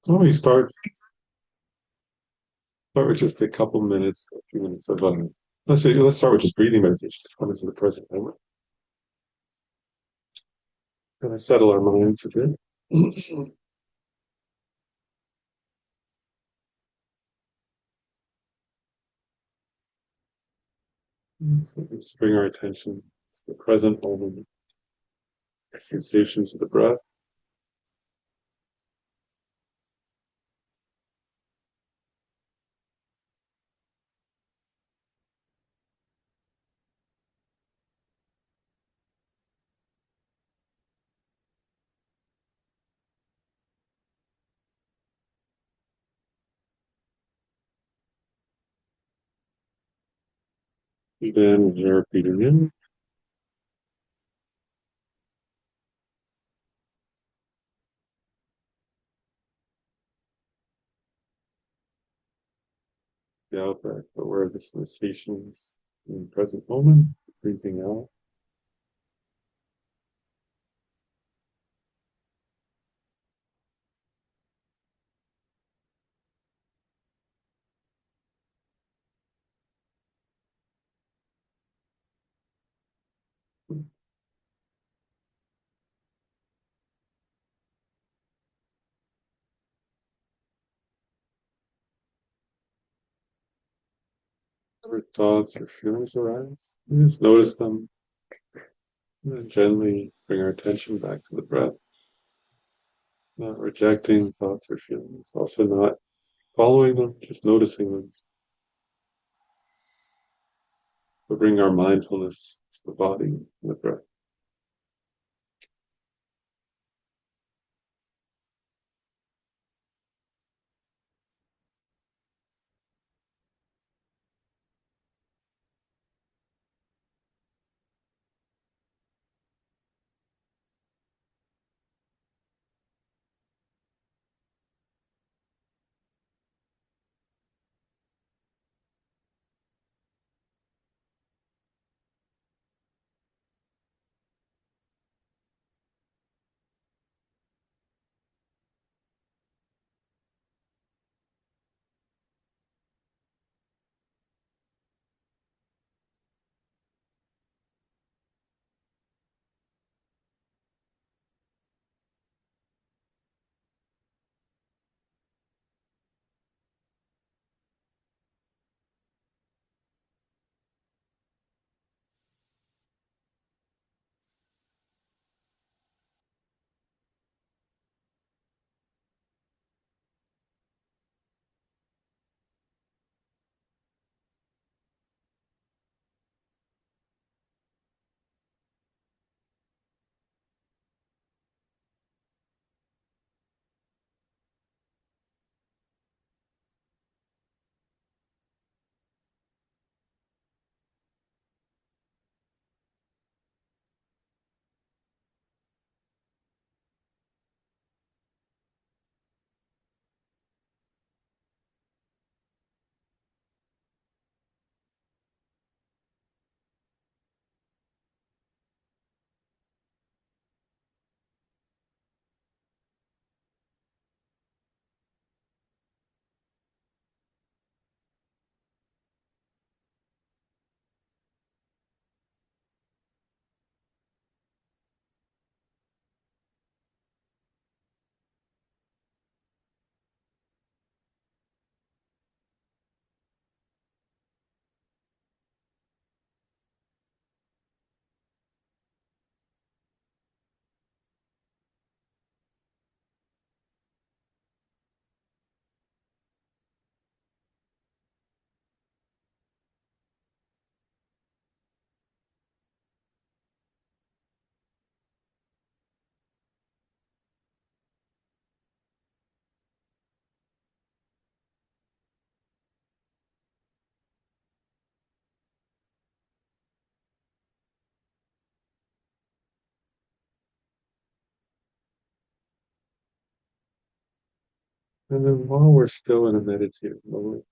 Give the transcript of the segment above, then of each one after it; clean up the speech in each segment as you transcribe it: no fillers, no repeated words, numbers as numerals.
Why don't we start with just a couple minutes, a few minutes of let's start with just breathing meditation to come into the present moment. Gonna settle our minds a bit. So just bring our attention to the present moment, sensations of the breath, then you're breathing in, the out breath, aware of the sensations in the present moment, breathing out. Whatever thoughts or feelings arise, we just notice them and then gently bring our attention back to the breath, not rejecting thoughts or feelings, also not following them, just noticing them. We bring our mindfulness to the body and the breath. And then while we're still in a meditative moment,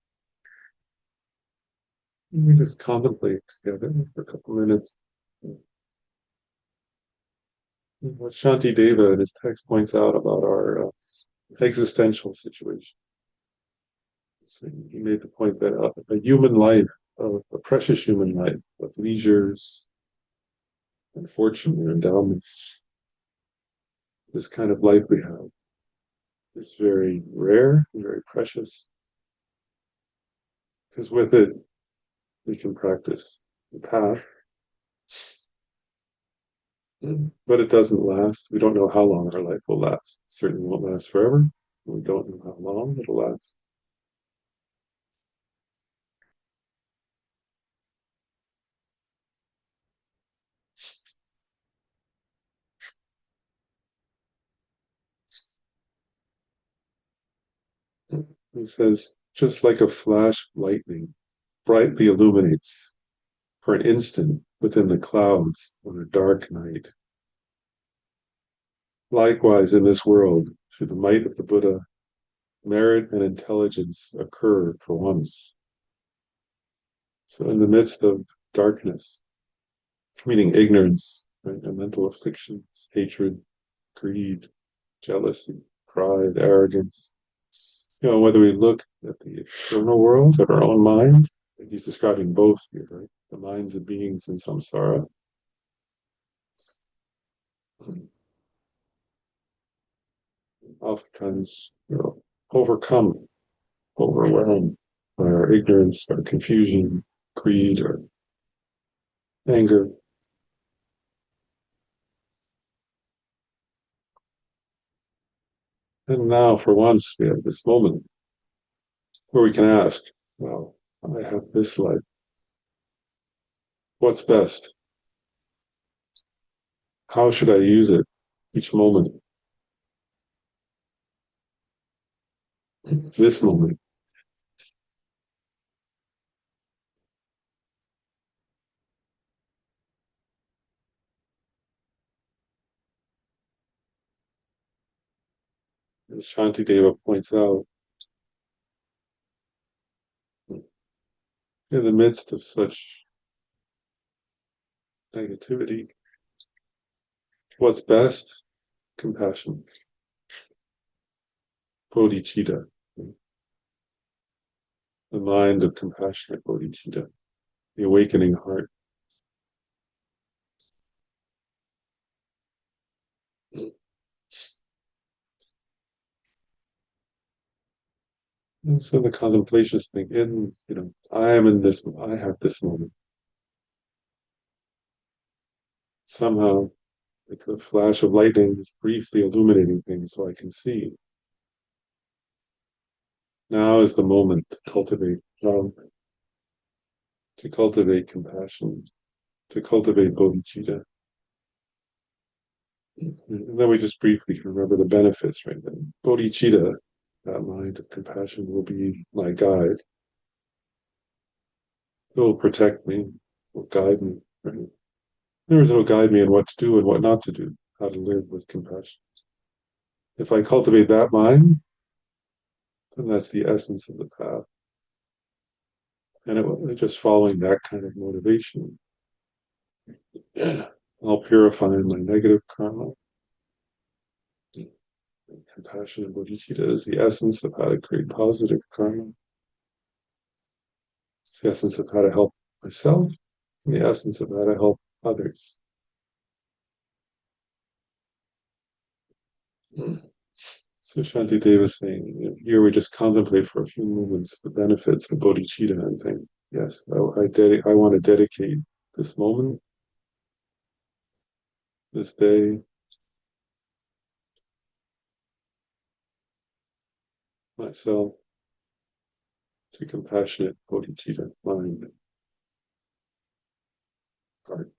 we just contemplate together for a couple minutes what Shantideva in his text points out about our existential situation. So he made the point that a human life, a precious human life, with leisures and fortune and endowments, this kind of life we have is very rare and very precious, because with it we can practice the path, but it doesn't last. We don't know how long our life will last. It certainly won't last forever. We don't know how long it'll last. He says, just like a flash of lightning brightly illuminates for an instant within the clouds on a dark night. Likewise, in this world, through the might of the Buddha, merit and intelligence occur for once. So, in the midst of darkness, meaning ignorance, right, and mental afflictions, hatred, greed, jealousy, pride, arrogance, whether we look at the external world, at our own mind, he's describing both here, right? The minds of beings in samsara. Oftentimes, overcome, overwhelmed by our ignorance, our confusion, greed, or anger. And now, for once, we have this moment where we can ask, well, I have this life. What's best? How should I use it each moment? This moment. As Shantideva points out, in the midst of such negativity, what's best? Compassion. Bodhicitta. The mind of compassionate bodhicitta. The awakening heart. And so the contemplations thing, I am in this, I have this moment. Somehow, like a flash of lightning is briefly illuminating things so I can see. Now is the moment to cultivate love, to cultivate compassion, to cultivate bodhicitta. And then we just briefly can remember the benefits, right? Then bodhicitta, that mind of compassion, will be my guide. It will protect me, will guide me, right? In other words, it will guide me in what to do and what not to do, how to live with compassion. If I cultivate that mind, then that's the essence of the path. And just following that kind of motivation, I'll purify my negative karma. Compassion and bodhicitta is the essence of how to create positive karma. It's the essence of how to help myself, and the essence of how to help others. So Shantideva is saying, here we just contemplate for a few moments the benefits of bodhicitta and think, yes, I want to dedicate this moment, this day, myself, to compassionate bodhicitta mind, heart.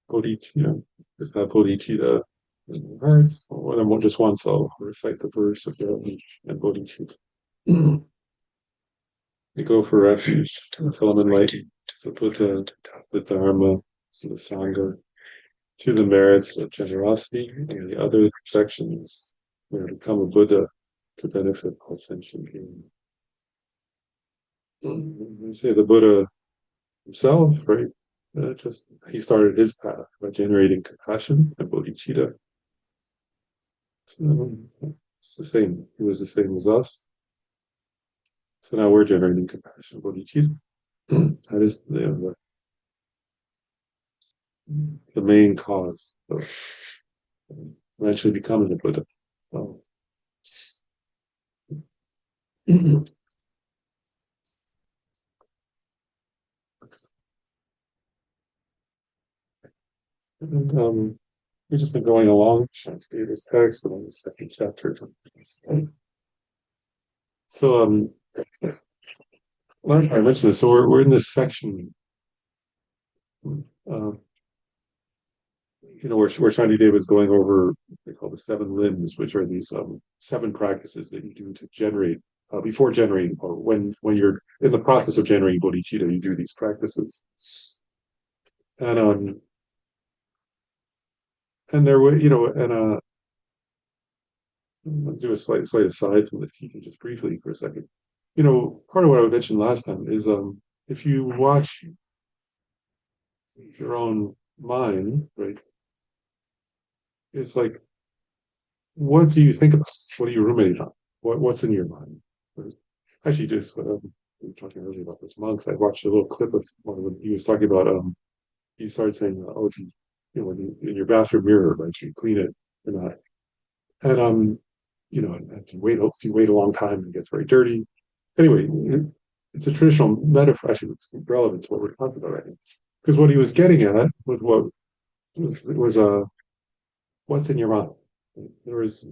bodhicitta, just have bodhicitta in your hearts, or then just once I'll recite the verse of the and bodhicitta. We go for refuge until I'm enlightened, to the Buddha, the Dharma, to the Sangha, to the merits of generosity and the other perfections, where to become a Buddha to benefit all sentient beings. We say the Buddha himself, right? Just he started his path by generating compassion and bodhicitta. It's the same. He was the same as us. So now we're generating compassion, bodhicitta. That is the main cause of eventually becoming a Buddha. So, and, we've just been going along Shantideva's text on the second chapter. So, I mentioned this. So we're in this section, uh, where Shantideva is going over they call the seven limbs, which are these seven practices that you do to generate before generating, or when you're in the process of generating bodhicitta, you do these practices. And there were, I'll do a slight aside from the teaching just briefly for a second. Part of what I mentioned last time is if you watch your own mind, right, it's like, what do you think about? What do you ruminate on? What's in your mind? Actually, just we were talking earlier about this monks. I watched a little clip of one of them. He was talking about he started saying, "Oh, when you in your bathroom mirror, right? You clean it or not?" And and if you wait a long time, it gets very dirty. Anyway, it's a traditional metaphor. Actually, it's relevant to what we're talking about right now. Because what he was getting at was what's in your mind. There was,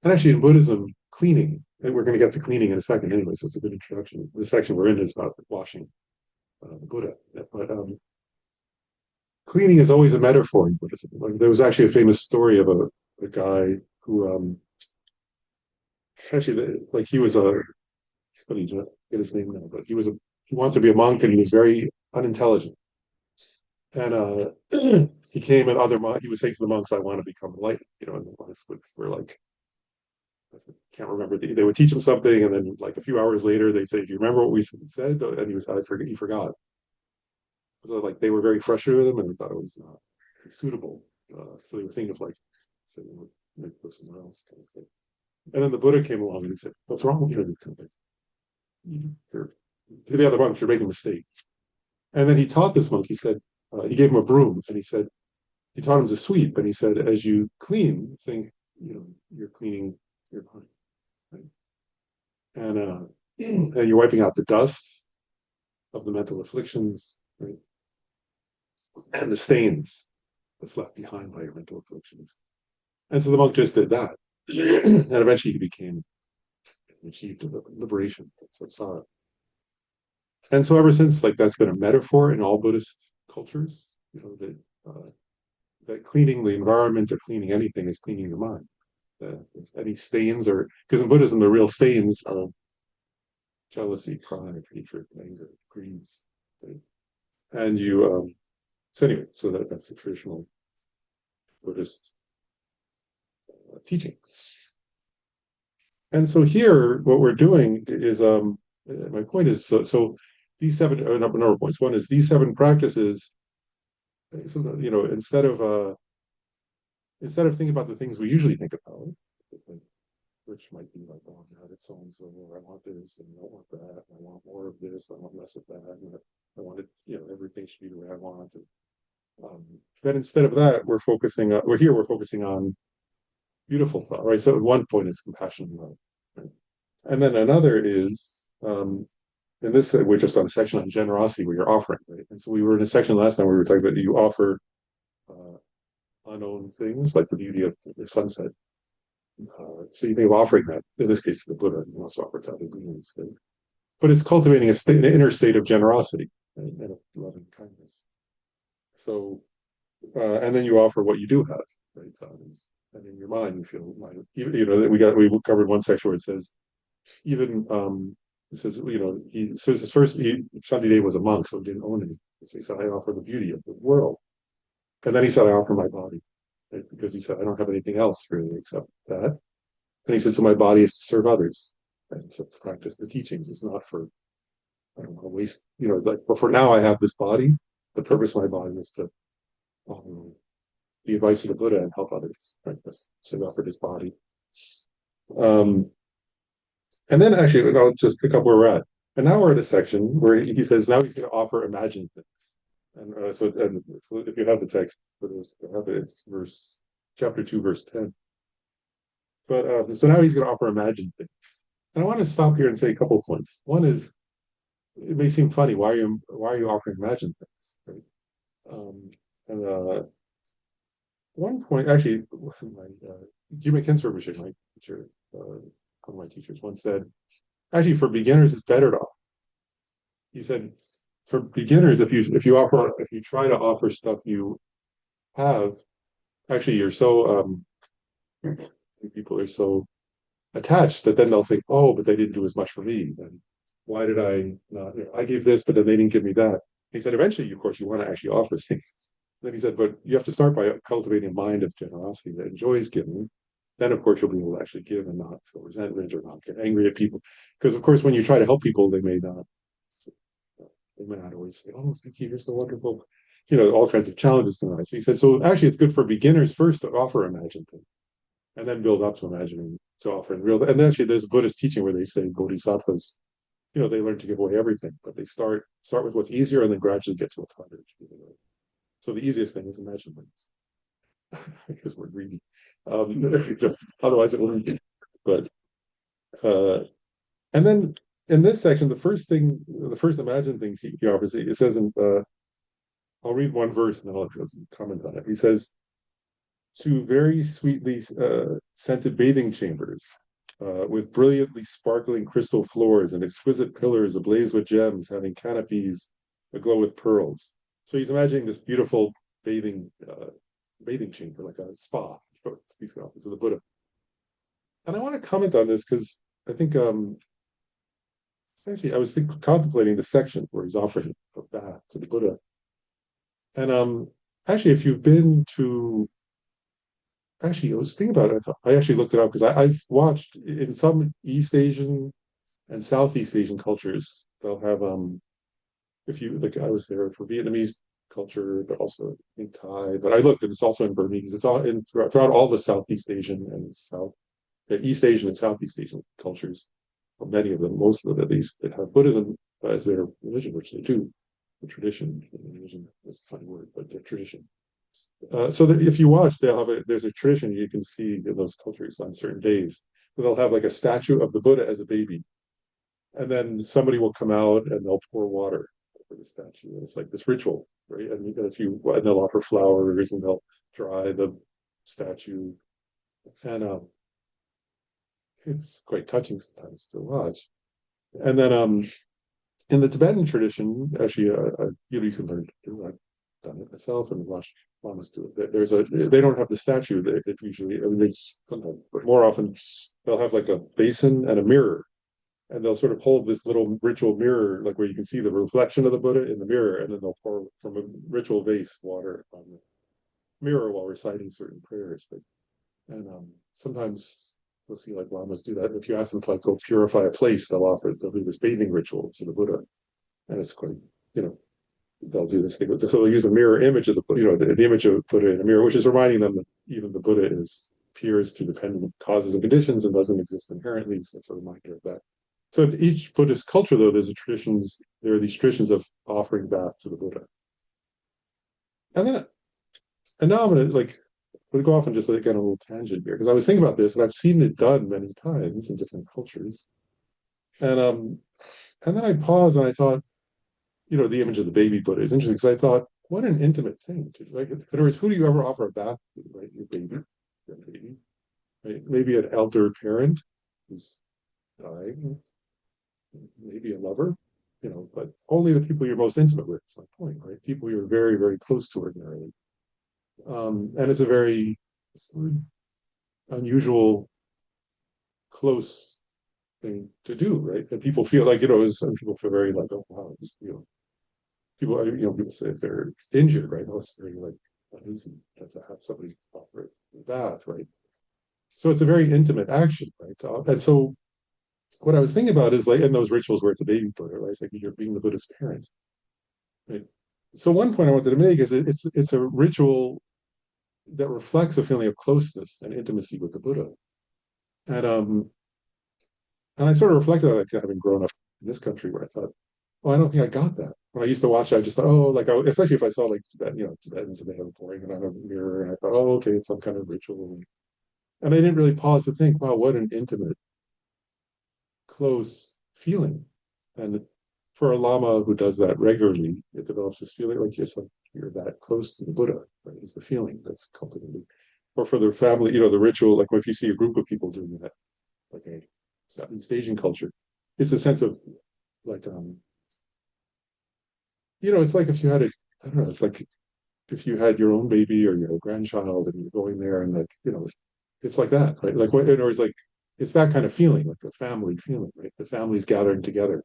and actually in Buddhism, cleaning, and we're going to get to cleaning in a second anyway, so it's a good introduction. The section we're in is about washing the Buddha. But cleaning is always a metaphor in Buddhism. Like, there was actually a famous story of a guy who actually, like, he was it's funny to get his name now, but he wanted to be a monk and he was very unintelligent. And he came and he would say to the monks, "I want to become enlightened," and the monks were like, I can't remember. They would teach him something, and then like a few hours later, they'd say, "Do you remember what we said?" And he forgot. So like they were very frustrated with him, and they thought it was not suitable. So they were thinking of like saying, maybe go somewhere else, kind of thing. And then the Buddha came along and he said, "What's wrong with you?" You're, to the other monks, "You're making a mistake." And then he taught this monk. He said he gave him a broom, and he taught him to sweep, and he said, as you clean, think you're cleaning your mind, right? And and you're wiping out the dust of the mental afflictions, right? And the stains that's left behind by your mental afflictions. And so the monk just did that, and eventually he achieved liberation from samsara. And so ever since, like, that's been a metaphor in all Buddhist cultures, that cleaning the environment or cleaning anything is cleaning your mind. If any stains are, because in Buddhism the real stains are jealousy, pride, hatred, anger, greed, right? And so anyway, so that's the traditional Buddhist teaching. And so here, what we're doing is, my point is, so these seven, number of points. One is these seven practices. So, instead of thinking about the things we usually think about, which might be like, "Oh God, it's so and so, I want this and I don't want that, I want more of this, I want less of that, and I want it, everything should be the way I want." And, then instead of that, we're focusing on beautiful thought, right? So at one point is compassion and love, right? And then another is, in this, we're just on a section on generosity where you're offering, right? And so we were in a section last time where we were talking about you offer uh, unknown things like the beauty of the sunset. So you think of offering that, in this case, to the Buddha, and you also offer to other beings. Right? But it's cultivating an inner state of generosity, right? And of loving kindness. So and then you offer what you do have, right? And in your mind, you feel, you know, we covered one section where it says even it says, you know, he says his first Shantideva was a monk, so he didn't own anything. So he said, I offer the beauty of the world. And then he said, I offer my body. Right? Because he said, I don't have anything else really except that. And he said, so my body is to serve others and to practice the teachings. It's not for, I don't know, waste, you know, like, but for now I have this body. The purpose of my body is to um, the advice of the Buddha and help others. Right? So he offered his body. Um, And then actually, I'll just pick up where we're at. And now we're at a section where he says now he's going to offer imagined things. And and if you have the text for those who have it, it's chapter 2, verse 10. But so now he's going to offer imagined things. And I want to stop here and say a couple of points. One is it may seem funny, why are you offering imagined things? Right? And one point, actually, my Jimmy Kinsler, my teacher, one of my teachers once said, actually, for beginners, it's better to, he said, for beginners, if you try to offer stuff you have, actually you're so people are so attached that then they'll think, oh, but they didn't do as much for me. And why did I not? You know, I gave this, but then they didn't give me that. He said, eventually, of course, you want to actually offer things. Then he said, but you have to start by cultivating a mind of generosity that enjoys giving. Then, of course, you'll be able to actually give and not feel resentment or not get angry at people. Because, of course, when you try to help people, they may not always say, oh, thank you, you're so wonderful. You know, all kinds of challenges come arise. So he said, so actually, it's good for beginners first to offer imagined things and then build up to imagining, to offering real. And actually, there's a Buddhist teaching where they say Bodhisattvas, you know, they learn to give away everything, but they start with what's easier and then gradually get to what's harder. So the easiest thing is imagine things because we're greedy. Otherwise, it wouldn't be. But and then in this section, the first imagined thing he offers, it says in I'll read one verse and then I'll comment on it. He says, to very sweetly scented bathing chambers with brilliantly sparkling crystal floors and exquisite pillars ablaze with gems, having canopies aglow with pearls. So he's imagining this beautiful bathing chamber, like a spa. These offers of the Buddha. And I want to comment on this because I think actually I was contemplating the section where he's offering a bath to the Buddha. And actually, if you've been to actually, I was thinking about it. I actually looked it up because I've watched in some East Asian and Southeast Asian cultures, they'll have if you like I was there for Vietnamese culture, but also in Thai. But I looked and it's also in Burmese. It's all in throughout all the Southeast Asian and East Asian and Southeast Asian cultures. Well, many of them, most of them at least, that have Buddhism as their religion, which they do. The tradition, religion is a funny word, but their tradition. So that if you watch, there's a tradition you can see in those cultures on certain days. They'll have like a statue of the Buddha as a baby, and then somebody will come out and they'll pour water over the statue. And it's like this ritual, right? And they'll offer flowers and they'll dry the statue, and it's quite touching sometimes to watch. And then in the Tibetan tradition, actually, you can learn to do. I've done it myself, and watched lamas do it. They don't have the statue. They usually, I mean, they sometimes, but more often they'll have like a basin and a mirror, and they'll sort of hold this little ritual mirror, like where you can see the reflection of the Buddha in the mirror, and then they'll pour from a ritual vase water on the mirror while reciting certain prayers. And sometimes you'll see like lamas do that. And if you ask them to like go purify a place, they'll do this bathing ritual to the Buddha, and it's quite, you know, they'll do this thing. So they'll use a mirror image of the image of Buddha in a mirror, which is reminding them that even the Buddha appears through dependent causes and conditions and doesn't exist inherently. So it's a reminder of that. So in each Buddhist culture, though, there are these traditions of offering bath to the Buddha. And then, and now I'm gonna go off and just get on a little tangent here because I was thinking about this and I've seen it done many times in different cultures. And then I paused and I thought, the image of the baby Buddha is interesting because I thought, what an intimate thing. Like, in other words, who do you ever offer a bath to, right? Your baby, right? Maybe an elder parent who's dying, maybe a lover, but only the people you're most intimate with. Is my point, right? People you're very, very close to ordinarily. And it's a very unusual, close thing to do, right? And people feel like, some people feel very like, oh wow, people, people say if they're injured, right? Oh, it's very like uneasy to have somebody offer a bath, right? So it's a very intimate action, right? And so what I was thinking about is like in those rituals where it's a baby Buddha, right? It's like you're being the Buddha's parent, right? So one point I wanted to make is it's a ritual that reflects a feeling of closeness and intimacy with the Buddha. And I sort of reflected on it, having grown up in this country, where I thought, oh, I don't think I got that. When I used to watch it, I just thought, oh, like, especially if I saw like Tibetans and they have a pouring and I have a mirror, and I thought, oh, okay, it's some kind of ritual. And I didn't really pause to think, wow, what an intimate, close feeling. And for a Lama who does that regularly, it develops this feeling like it's like you're that close to the Buddha, right? Is the feeling that's cultivated. Or for the family, the ritual, like if you see a group of people doing that, like a Southeast Asian culture, it's a sense of like it's like if you had I don't know, it's like if you had your own baby or your grandchild and you're going there and like, it's like that, right? Like what, or it's like it's that kind of feeling, like the family feeling, right? The family's gathering together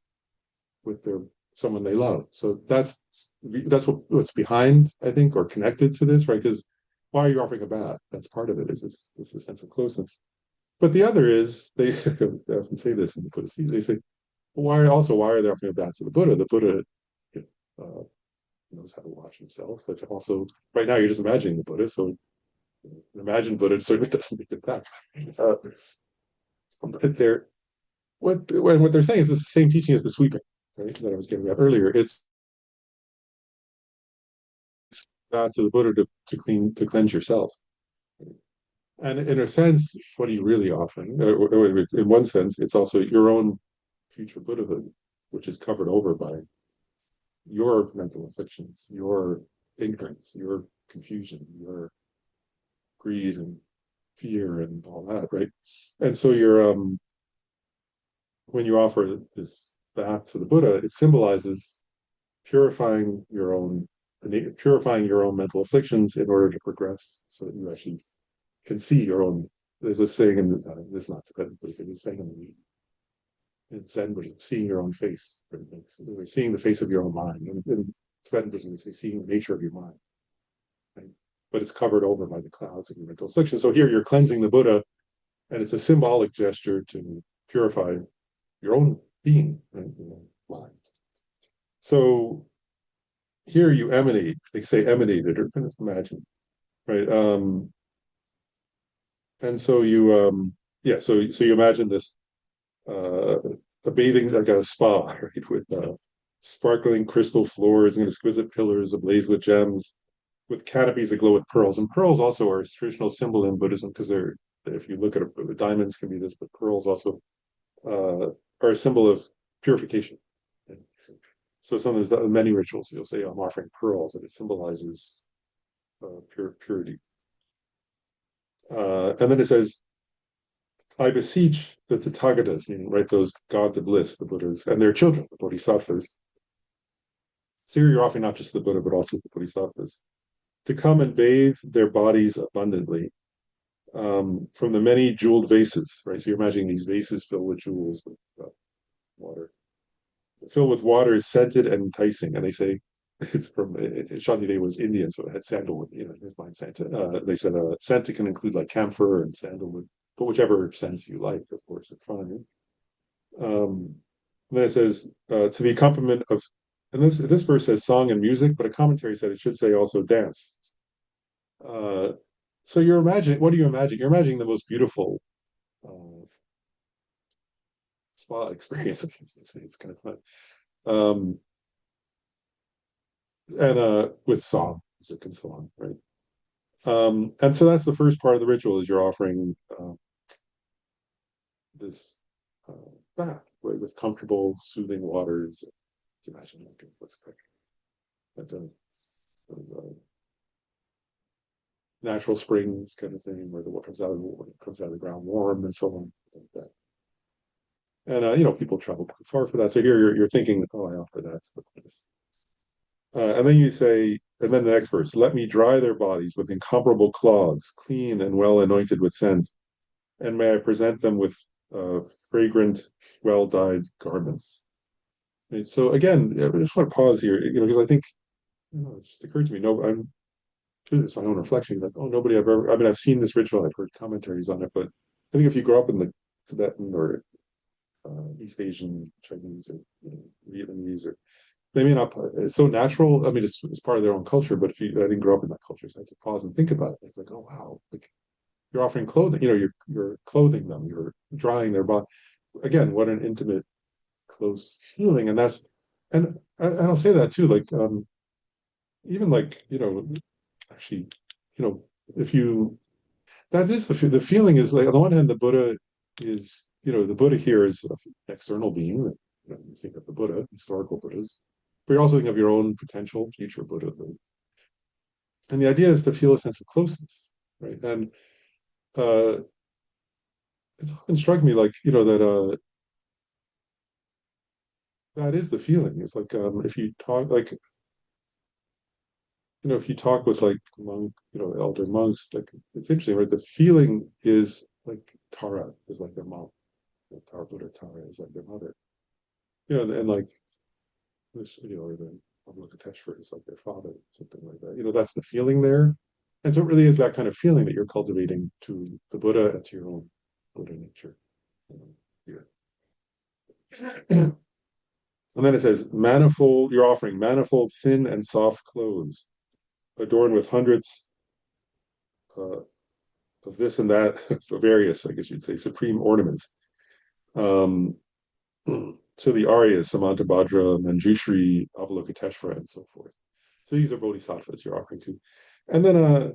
with their someone they love. So that's what's behind, I think, or connected to this, right? Because why are you offering a bath? That's part of it, is this sense of closeness. But the other is they often say this in the Buddhist teachings. They say, well, why are they offering a bath to the Buddha? The Buddha uh, knows how to wash himself. But also, right now you're just imagining the Buddha, so imagine Buddha certainly doesn't need a bath. Uh, but what they're saying is the same teaching as the sweeping, right? That I was getting at earlier. It's not to the Buddha to cleanse yourself. And in a sense, what are you really offering? In one sense, it's also your own future Buddhahood, which is covered over by your mental afflictions, your ignorance, your confusion, your greed and fear and all that, right? And so when you offer this bath to the Buddha, it symbolizes purifying your own purifying your own mental afflictions in order to progress, so that you actually can see your own. There's a saying in this is not Tibetan, but there's a saying in Zen Buddhism, seeing your own face, right? Seeing the face of your own mind. In Tibetan Buddhism, they say seeing the nature of your mind, right? But it's covered over by the clouds of your mental affliction. So here you're cleansing the Buddha, and it's a symbolic gesture to purify your own being and your own mind. So here you emanate. They say emanated or kind of imagine, right? And so yeah, so you imagine this uh, a bathing like a spa, right, with sparkling crystal floors and exquisite pillars ablaze with gems, with canopies that glow with pearls. And pearls also are a traditional symbol in Buddhism because they're, if you look at diamonds can be this, but pearls also uh, are a symbol of purification. So sometimes many rituals you'll say I'm offering pearls, and it symbolizes purity. And then it says, I beseech the Tathagatas, meaning right those gods of bliss, the Buddhas, and their children, the Bodhisattvas. So here you're offering not just the Buddha, but also the Bodhisattvas, to come and bathe their bodies abundantly from the many jeweled vases, right? So you're imagining these vases filled with jewels, with water. Filled with water is scented and enticing. And they say it's from Shantideva was Indian, so it had sandalwood, in his mind. Scent. They said scent can include like camphor and sandalwood, but whichever scents you like, of course, are fine. Um, then it says to the accompaniment of, and this verse says song and music, but a commentary said it should say also dance. Uh, so you're imagining, what do you imagine? You're imagining the most beautiful spa experience. I should say. It's kind of fun. Um, and with song, music, and so on, right? And so that's the first part of the ritual is you're offering this uh, bath right, with comfortable, soothing waters. Imagine like what's it like those, natural springs kind of thing where the water comes out of the ground warm and so on, like that. And people travel far for that. So here you're thinking, oh, I offer that to the place. And then you say, and then the next verse, let me dry their bodies with incomparable cloths, clean and well anointed with scent, and may I present them with fragrant, well dyed garments. Right? So again, I just want to pause here, because I think, it just occurred to me. No, I'm it's my own reflection that, oh, nobody I've ever. I mean, I've seen this ritual, I've heard commentaries on it, but I think if you grow up in the Tibetan or East Asian Chinese or Vietnamese, or they may not. It's so natural. I mean, it's part of their own culture. But if you, I didn't grow up in that culture, so I had to pause and think about it. It's like, oh wow, like you're offering clothing. You're clothing them. You're drying their body. Again, what an intimate, close feeling, and that's and I'll say that too. Like even like actually, you know, if you that is the feeling is like on the one hand, the Buddha is the Buddha here is an external being. You think of the Buddha, historical Buddhas, but you're also thinking of your own potential future Buddha. And the idea is to feel a sense of closeness, right? And uh, it's often struck me like that that is the feeling. It's like if you talk like if you talk with like elder monks, like it's interesting, right? The feeling is like Tara is like their mom, Tara Buddha Tara is like their mother, and like this, or the Avalokiteshvara is like their father, something like that. That's the feeling there. And so it really is that kind of feeling that you're cultivating to the Buddha and to your own Buddha nature. Here. And then it says, manifold, you're offering manifold, thin and soft clothes, adorned with hundreds uh, of this and that, various, I guess you'd say, supreme ornaments. Um, to the Aryas, Samantabhadra, Manjushri, Avalokiteshvara, and so forth. So these are bodhisattvas you're offering to. And then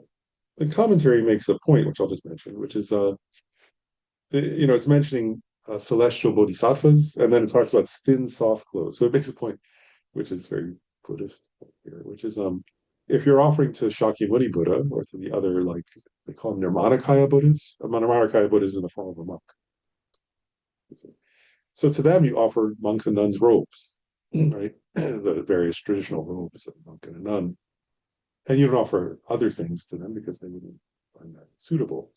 the commentary makes a point, which I'll just mention, which is, it's mentioning celestial bodhisattvas, and then it talks about thin, soft clothes. So it makes a point, which is very Buddhist here, which is if you're offering to Shakyamuni Buddha or to the other, like they call them Nirmanakaya Buddhas, a Nirmanakaya Buddha is in the form of a monk. So to them, you offer monks and nuns robes, right? The various traditional robes of a monk and a nun. And you don't offer other things to them because they wouldn't find that suitable.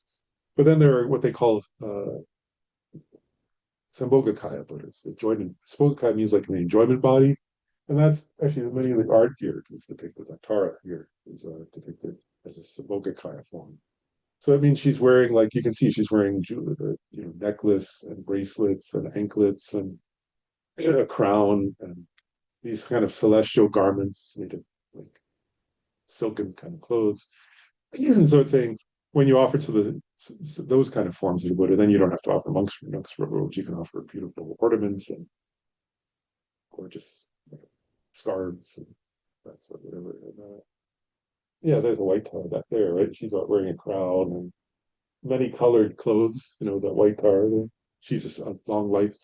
But then there are what they call Sambhogakaya Buddhas. Sambhogakaya means like the enjoyment body. And that's actually many of the art here is depicted. Like Tara here is depicted as a Sambhogakaya form. So it means she's wearing, like you can see, she's wearing necklace and bracelets and anklets and a crown and these kind of celestial garments made of like silken kind of clothes. And so it's saying when you offer to those kind of forms of the Buddha, then you don't have to offer monks robes. You can offer beautiful ornaments and gorgeous scarves and that sort of whatever. And, yeah, there's a white tar back there, right? She's wearing a crown and many colored clothes. That white tar. She's a long life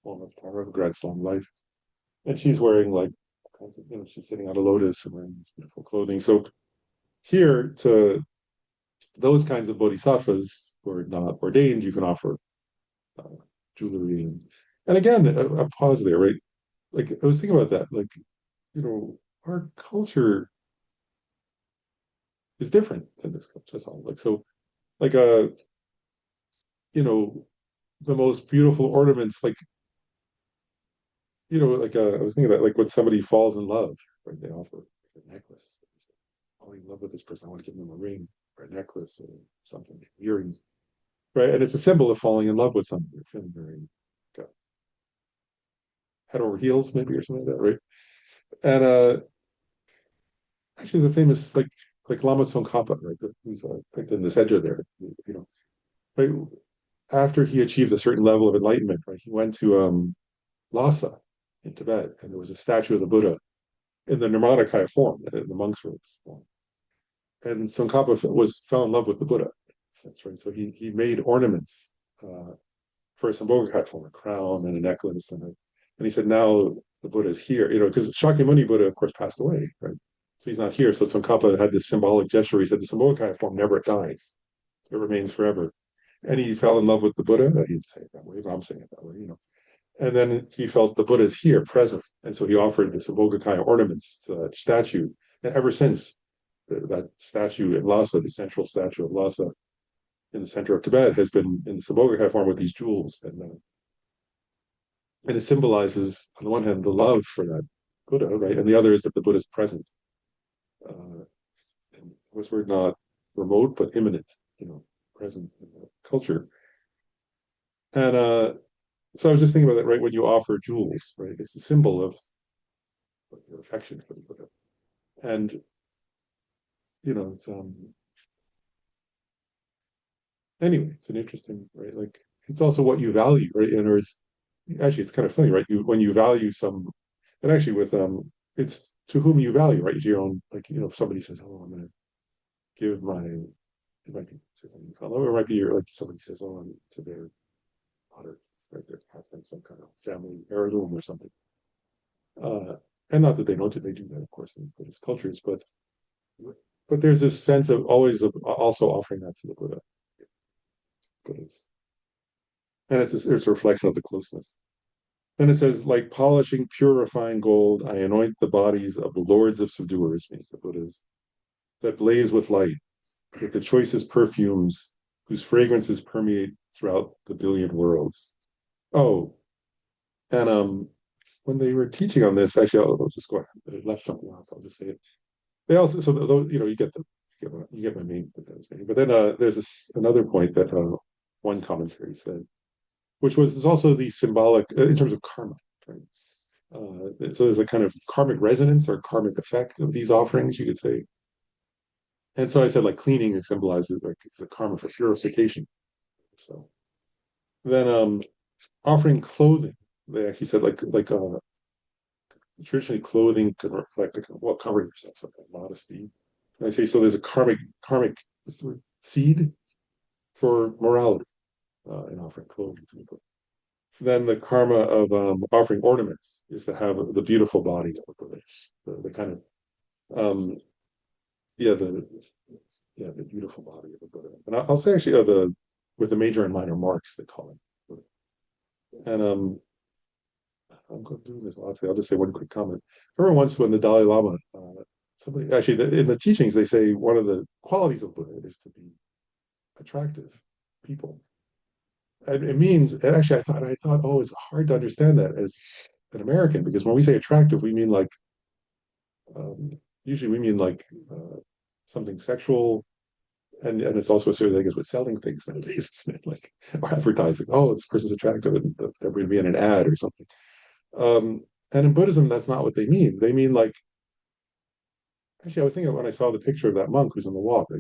form of Tara who grants long life, and she's wearing like she's sitting on a lotus and wearing this beautiful clothing. So here to those kinds of bodhisattvas who are not ordained, you can offer uh, jewelry and again a pause there, right? Like I was thinking about that, like our culture is different than this culture. That's all. Like so, like the most beautiful ornaments, like like I was thinking that like when somebody falls in love, right? They offer a necklace. Falling in love with this person, I want to give them a ring or a necklace or something, earrings, right? And it's a symbol of falling in love with something. You're feeling very head over heels, maybe, or something like that, right? And actually, there's a famous like Lama Tsongkhapa, right? Who's picked in the Sedra there, right? After he achieved a certain level of enlightenment, right? He went to Lhasa in Tibet, and there was a statue of the Buddha in the Nirmanakaya form, in the monks' robes form. And Tsongkhapa fell in love with the Buddha. That's right. So he made ornaments for a Sambhogakaya form, a crown and a necklace, and he said, now the Buddha is here, because Shakyamuni Buddha, of course, passed away, right? So he's not here. So Tsongkhapa had this symbolic gesture. He said, the Sambhogakaya form never dies; it remains forever. And he fell in love with the Buddha. He didn't say it that way, but I'm saying it that way, And then he felt the Buddha is here, present, and so he offered the Sambhogakaya ornaments to that statue And ever since that statue in Lhasa, the central statue of Lhasa in the center of Tibet, has been in the Sambhogakaya form with these jewels, and it symbolizes, on the one hand, the love for that Buddha, right, and the other is that the Buddha is present. Uh, and was word not remote but imminent, present in the culture. And so I was just thinking about that, right? When you offer jewels, right, it's a symbol of your affection for the Buddha, and it's anyway, it's an interesting, right? Like it's also what you value, right? And there's actually it's kind of funny, right? You when you value some, and actually with it's to whom you value, right? To your own, like if somebody says, "Oh, I'm going to give my," it might be say something, or it might be like somebody says, "Oh, I'm to their daughter, right? They're having some kind of family heirloom or something." Uh, and not that they don't, they do that, of course, in Buddhist cultures, but there's this sense of always of also offering that to the Buddha. Buddhas. And it's a reflection of the closeness. Then it says, like polishing pure refined gold, I anoint the bodies of the lords of subduers, meaning the Buddhas, that blaze with the choicest perfumes, whose fragrances permeate throughout the billion worlds. Oh, and when they were teaching on this, actually, I'll just go ahead. I left something else. I'll just say it. They also, so those, you get my main, but then there's another point that one commentary said, which was there's also the symbolic in terms of karma, right? So there's a kind of karmic resonance or karmic effect of these offerings, you could say. And so I said like cleaning symbolizes like the karma for purification. So then offering clothing, they actually said like traditionally clothing can reflect like, well covering yourself, like modesty. And I say so there's a karmic seed for morality in offering clothing to the Buddha. Then the karma of offering ornaments is to have the beautiful body of the Buddha, the kind of yeah the the beautiful body of the Buddha. And I'll say actually the with the major and minor marks they call it. And I'm doing this a lot today. I'll just say one quick comment. I remember once when the Dalai Lama, somebody actually in the teachings they say one of the qualities of Buddha is to be attractive people. And it means, and actually I thought, oh, it's hard to understand that as an American because when we say attractive, we mean like um, usually we mean like something sexual, and it's also associated, I guess, with selling things nowadays, isn't it? Like or advertising. Oh, this person's attractive, and they're going to be in an ad or something. Um, and in Buddhism, that's not what they mean. They mean like actually, I was thinking when I saw the picture of that monk who's on the wall, I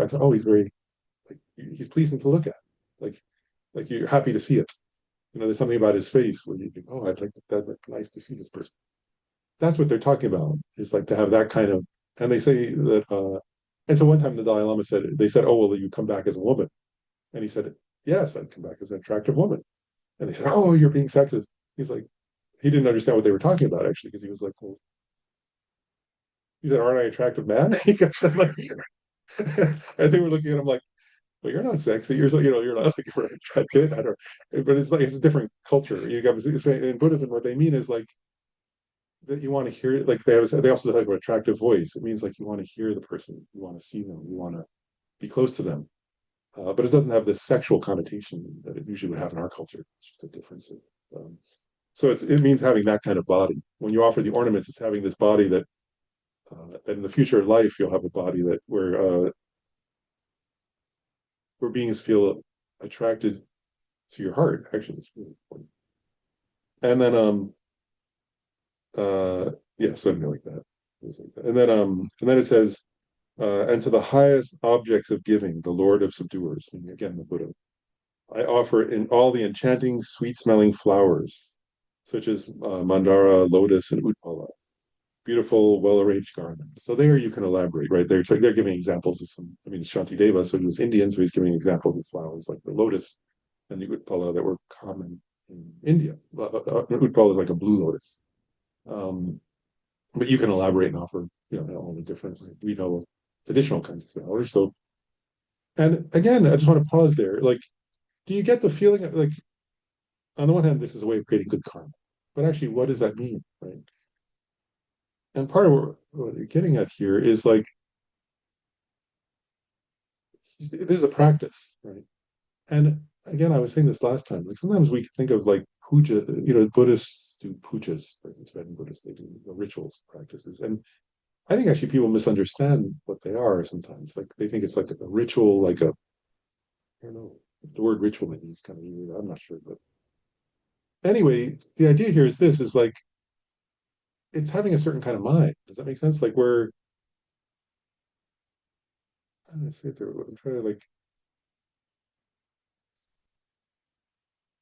thought, oh, he's very like he's pleasing to look at, like you're happy to see it. There's something about his face where you think, oh, I'd like that. That's nice to see this person. That's what they're talking about. Is like to have that kind of, and they say that. And so one time the Dalai Lama said, they said, oh, well, you come back as a woman, and he said, yes, I'd come back as an attractive woman. And they said, oh, you're being sexist. He's like, he didn't understand what they were talking about actually, because he was like, well, he said, aren't I an attractive man? He got like, and they were looking at him like, well, you're not sexy. You're not like you're attractive. I don't. But it's like it's a different culture. You got in Buddhism, what they mean is like that you want to hear like they also have an attractive voice. It means like you want to hear the person, you want to see them, you want to be close to them. But it doesn't have this sexual connotation that it usually would have in our culture. It's just a difference. So it means having that kind of body. When you offer the ornaments, it's having this body that in the future of life you'll have a body that where beings feel attracted to your heart. Actually, it's really important. And then yeah, something like that. And then it says and to the highest objects of giving, the Lord of subduers, meaning again the Buddha, I offer in all the enchanting, sweet-smelling flowers, such as mandara, lotus, and utpala, beautiful, well-arranged garments. So there you can elaborate, right? They're giving examples of some. I mean, Shantideva, so he was Indian, so he's giving examples of flowers like the lotus and the utpala that were common in India. Utpala is like a blue lotus. Um, but you can elaborate and offer, all the different. We know additional kinds of flowers. So, and again, I just want to pause there. Like, do you get the feeling like, on the one hand, this is a way of creating good karma, but actually, what does that mean, right? And part of what you're getting at here is like it is a practice, right? And again, I was saying this last time. Like sometimes we think of like puja, Buddhists do pujas, right? In Tibetan Buddhists, they do rituals, practices, and I think actually people misunderstand what they are sometimes. Like they think it's like a ritual, like a I don't know. The word ritual maybe is kind of weird. I'm not sure, but anyway, the idea here is this: is like it's having a certain kind of mind. Does that make sense? Like we're I'm gonna say it there. I'm trying to like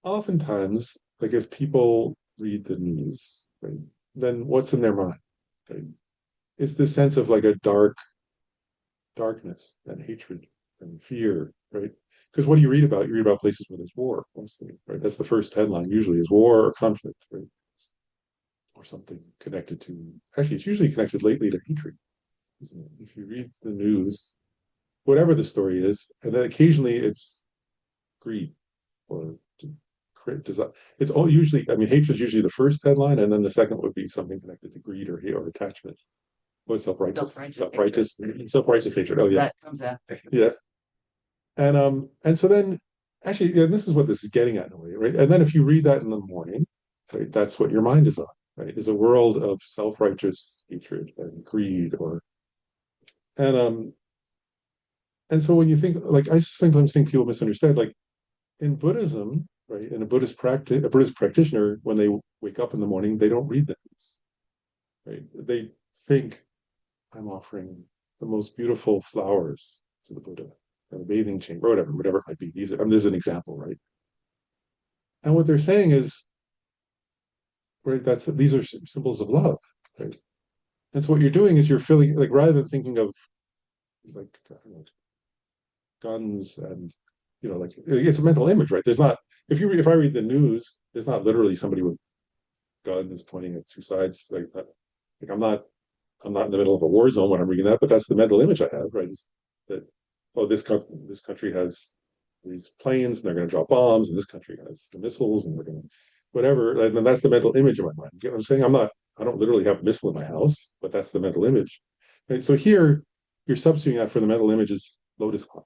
oftentimes, like if people read the news, right, then what's in their mind? Right? It's this sense of like a darkness and hatred and fear, right? Because what do you read about? You read about places where there's war, mostly, right? That's the first headline usually is war or conflict, right? Or something connected to, actually, it's usually connected lately to hatred, isn't it? If you read the news, whatever the story is, and then occasionally it's greed or desire. It's all usually, I mean, hatred is usually the first headline, and then the second would be something connected to greed or attachment. What's self-righteous? Self-righteous hatred. Oh yeah. That comes after. Yeah. And so then actually, yeah, this is what this is getting at in a way, right? And then if you read that in the morning, right, that's what your mind is on, right? Is a world of self-righteous hatred and greed or and um and so when you think like I sometimes think people misunderstand, like in Buddhism, right, in a Buddhist practice, a Buddhist practitioner, when they wake up in the morning, they don't read the news, right? They think I'm offering the most beautiful flowers to the Buddha and a bathing chamber, whatever it might be. These are, I mean, this is an example, right? And what they're saying is, right, that's these are symbols of love, right? And so what you're doing is you're feeling like rather than thinking of like guns and like it's a mental image, right? There's not if I read the news, there's not literally somebody with guns pointing at two sides like that. Like I'm not in the middle of a war zone when I'm reading that, but that's the mental image I have, right? Is that oh this country has these planes and they're going to drop bombs, and this country has the missiles and we're going to whatever, and then that's the mental image of my mind. You know what I'm saying? I don't literally have a missile in my house, but that's the mental image. Right? So here you're substituting that for the mental image is lotus cloud,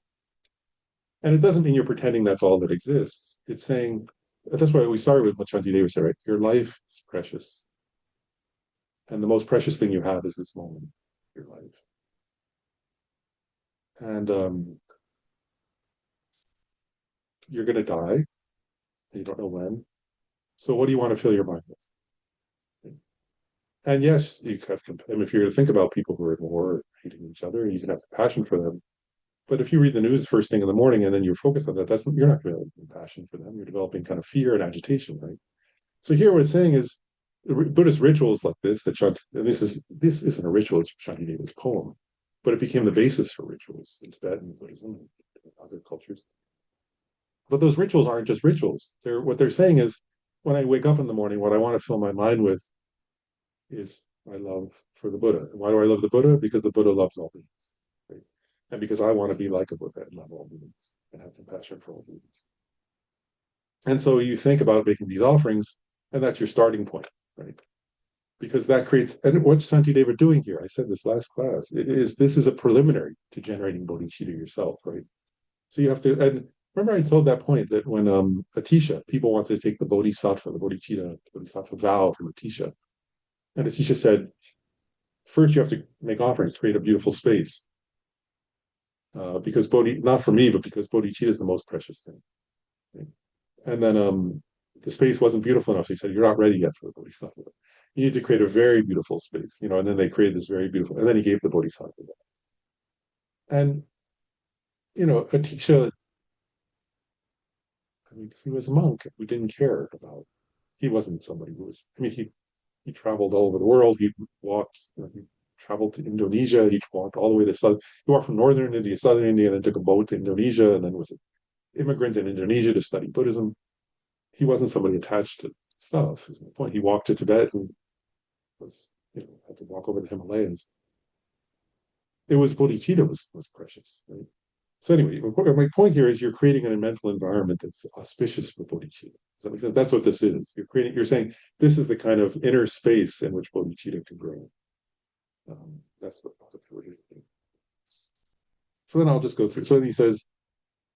and it doesn't mean you're pretending that's all that exists. It's saying that's why we started with what Shantideva said, right? Your life is precious, and the most precious thing you have is this moment, your life. And you're going to die, and you don't know when. So what do you want to fill your mind with? And yes, you have. I mean, if you're going to think about people who are at war, or hating each other, you can have compassion for them. But if you read the news first thing in the morning and then you're focused on that, that's you're not developing compassion for them. You're developing kind of fear and agitation, right? So here, what it's saying is, Buddhist rituals like this that and this isn't a ritual; it's Shantideva's poem, but it became the basis for rituals in Tibetan Buddhism and other cultures. But those rituals aren't just rituals. What they're saying is, when I wake up in the morning, what I want to fill my mind with is my love for the Buddha. And why do I love the Buddha? Because the Buddha loves all beings, right? And because I want to be like a Buddha and love all beings and have compassion for all beings. And so you think about making these offerings, and that's your starting point, right? Because that creates, and what's Shantideva doing here? I said this last class. This is a preliminary to generating bodhicitta yourself, right? So you have to, and remember I told that point that when Atisha, people wanted to take the bodhisattva, the bodhisattva vow from Atisha. And Atisha said, first you have to make offerings, create a beautiful space. Because not for me, but because bodhicitta is the most precious thing. Right? And then the space wasn't beautiful enough. So he said, you're not ready yet for the bodhisattva. You need to create a very beautiful space, and then they created this very beautiful, and then he gave the bodhisattva. And, Atisha, I mean, he was a monk who didn't care about, he wasn't somebody who was, I mean, he traveled all over the world. He walked, he traveled to Indonesia. He walked all the way to south. He walked from northern India to southern India, and then took a boat to Indonesia, and then was an immigrant in Indonesia to study Buddhism. He wasn't somebody attached to stuff. Is my point. He walked to Tibet and was, had to walk over the Himalayas. It was bodhicitta was precious, right? So anyway, my point here is you're creating a mental environment that's auspicious for bodhicitta. Does that make sense? That's what this is. You're saying this is the kind of inner space in which bodhicitta can grow. That's what his thing. So then I'll just go through. So he says,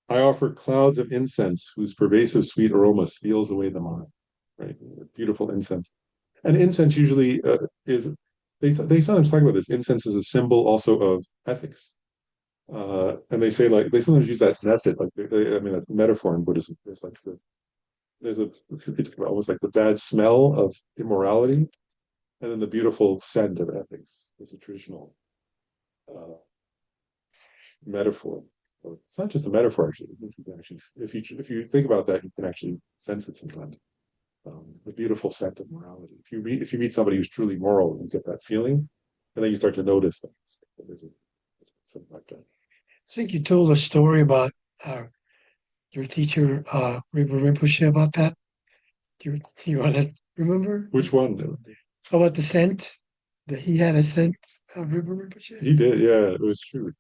I offer clouds of incense whose pervasive sweet aroma steals away the mind. Right, beautiful incense. And incense usually is they sometimes talk about this. Incense is a symbol also of ethics. And they say like they sometimes use that method, like I mean, a metaphor in Buddhism. There's a it's almost like the bad smell of immorality, and then the beautiful scent of ethics. It's a traditional uh, metaphor. Or it's not just a metaphor, actually. I think you can actually, if you think about that, you can actually sense it sometimes. The beautiful scent of morality. If you meet somebody who's truly moral, you get that feeling, and then you start to notice that there's something like that. I think you told a story about uh, your teacher, River Rinpoche, about that. You want to remember? Which one? How about the scent? That he had a scent of River Rinpoche? He did, yeah, it was true.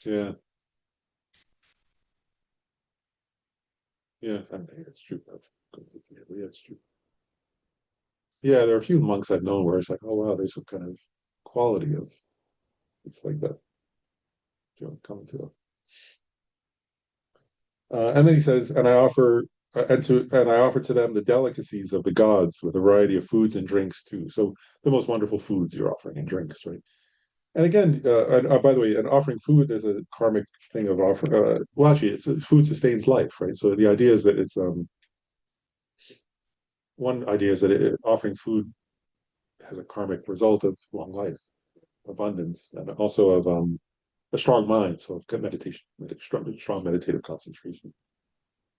Yeah, yeah, I think it's true. Yeah, it's true. Yeah, there are a few monks I've known where it's like, oh wow, there's some kind of quality of it's like that, coming to. And then he says, and I offer to them the delicacies of the gods with a variety of foods and drinks too. So the most wonderful foods you're offering and drinks, right? And again, by the way, an offering food is a karmic thing of offer. Well, actually, food sustains life, right? So the idea is that it's one idea is that offering food has a karmic result of long life, abundance, and also of a strong mind, so of meditation, strong meditative concentration.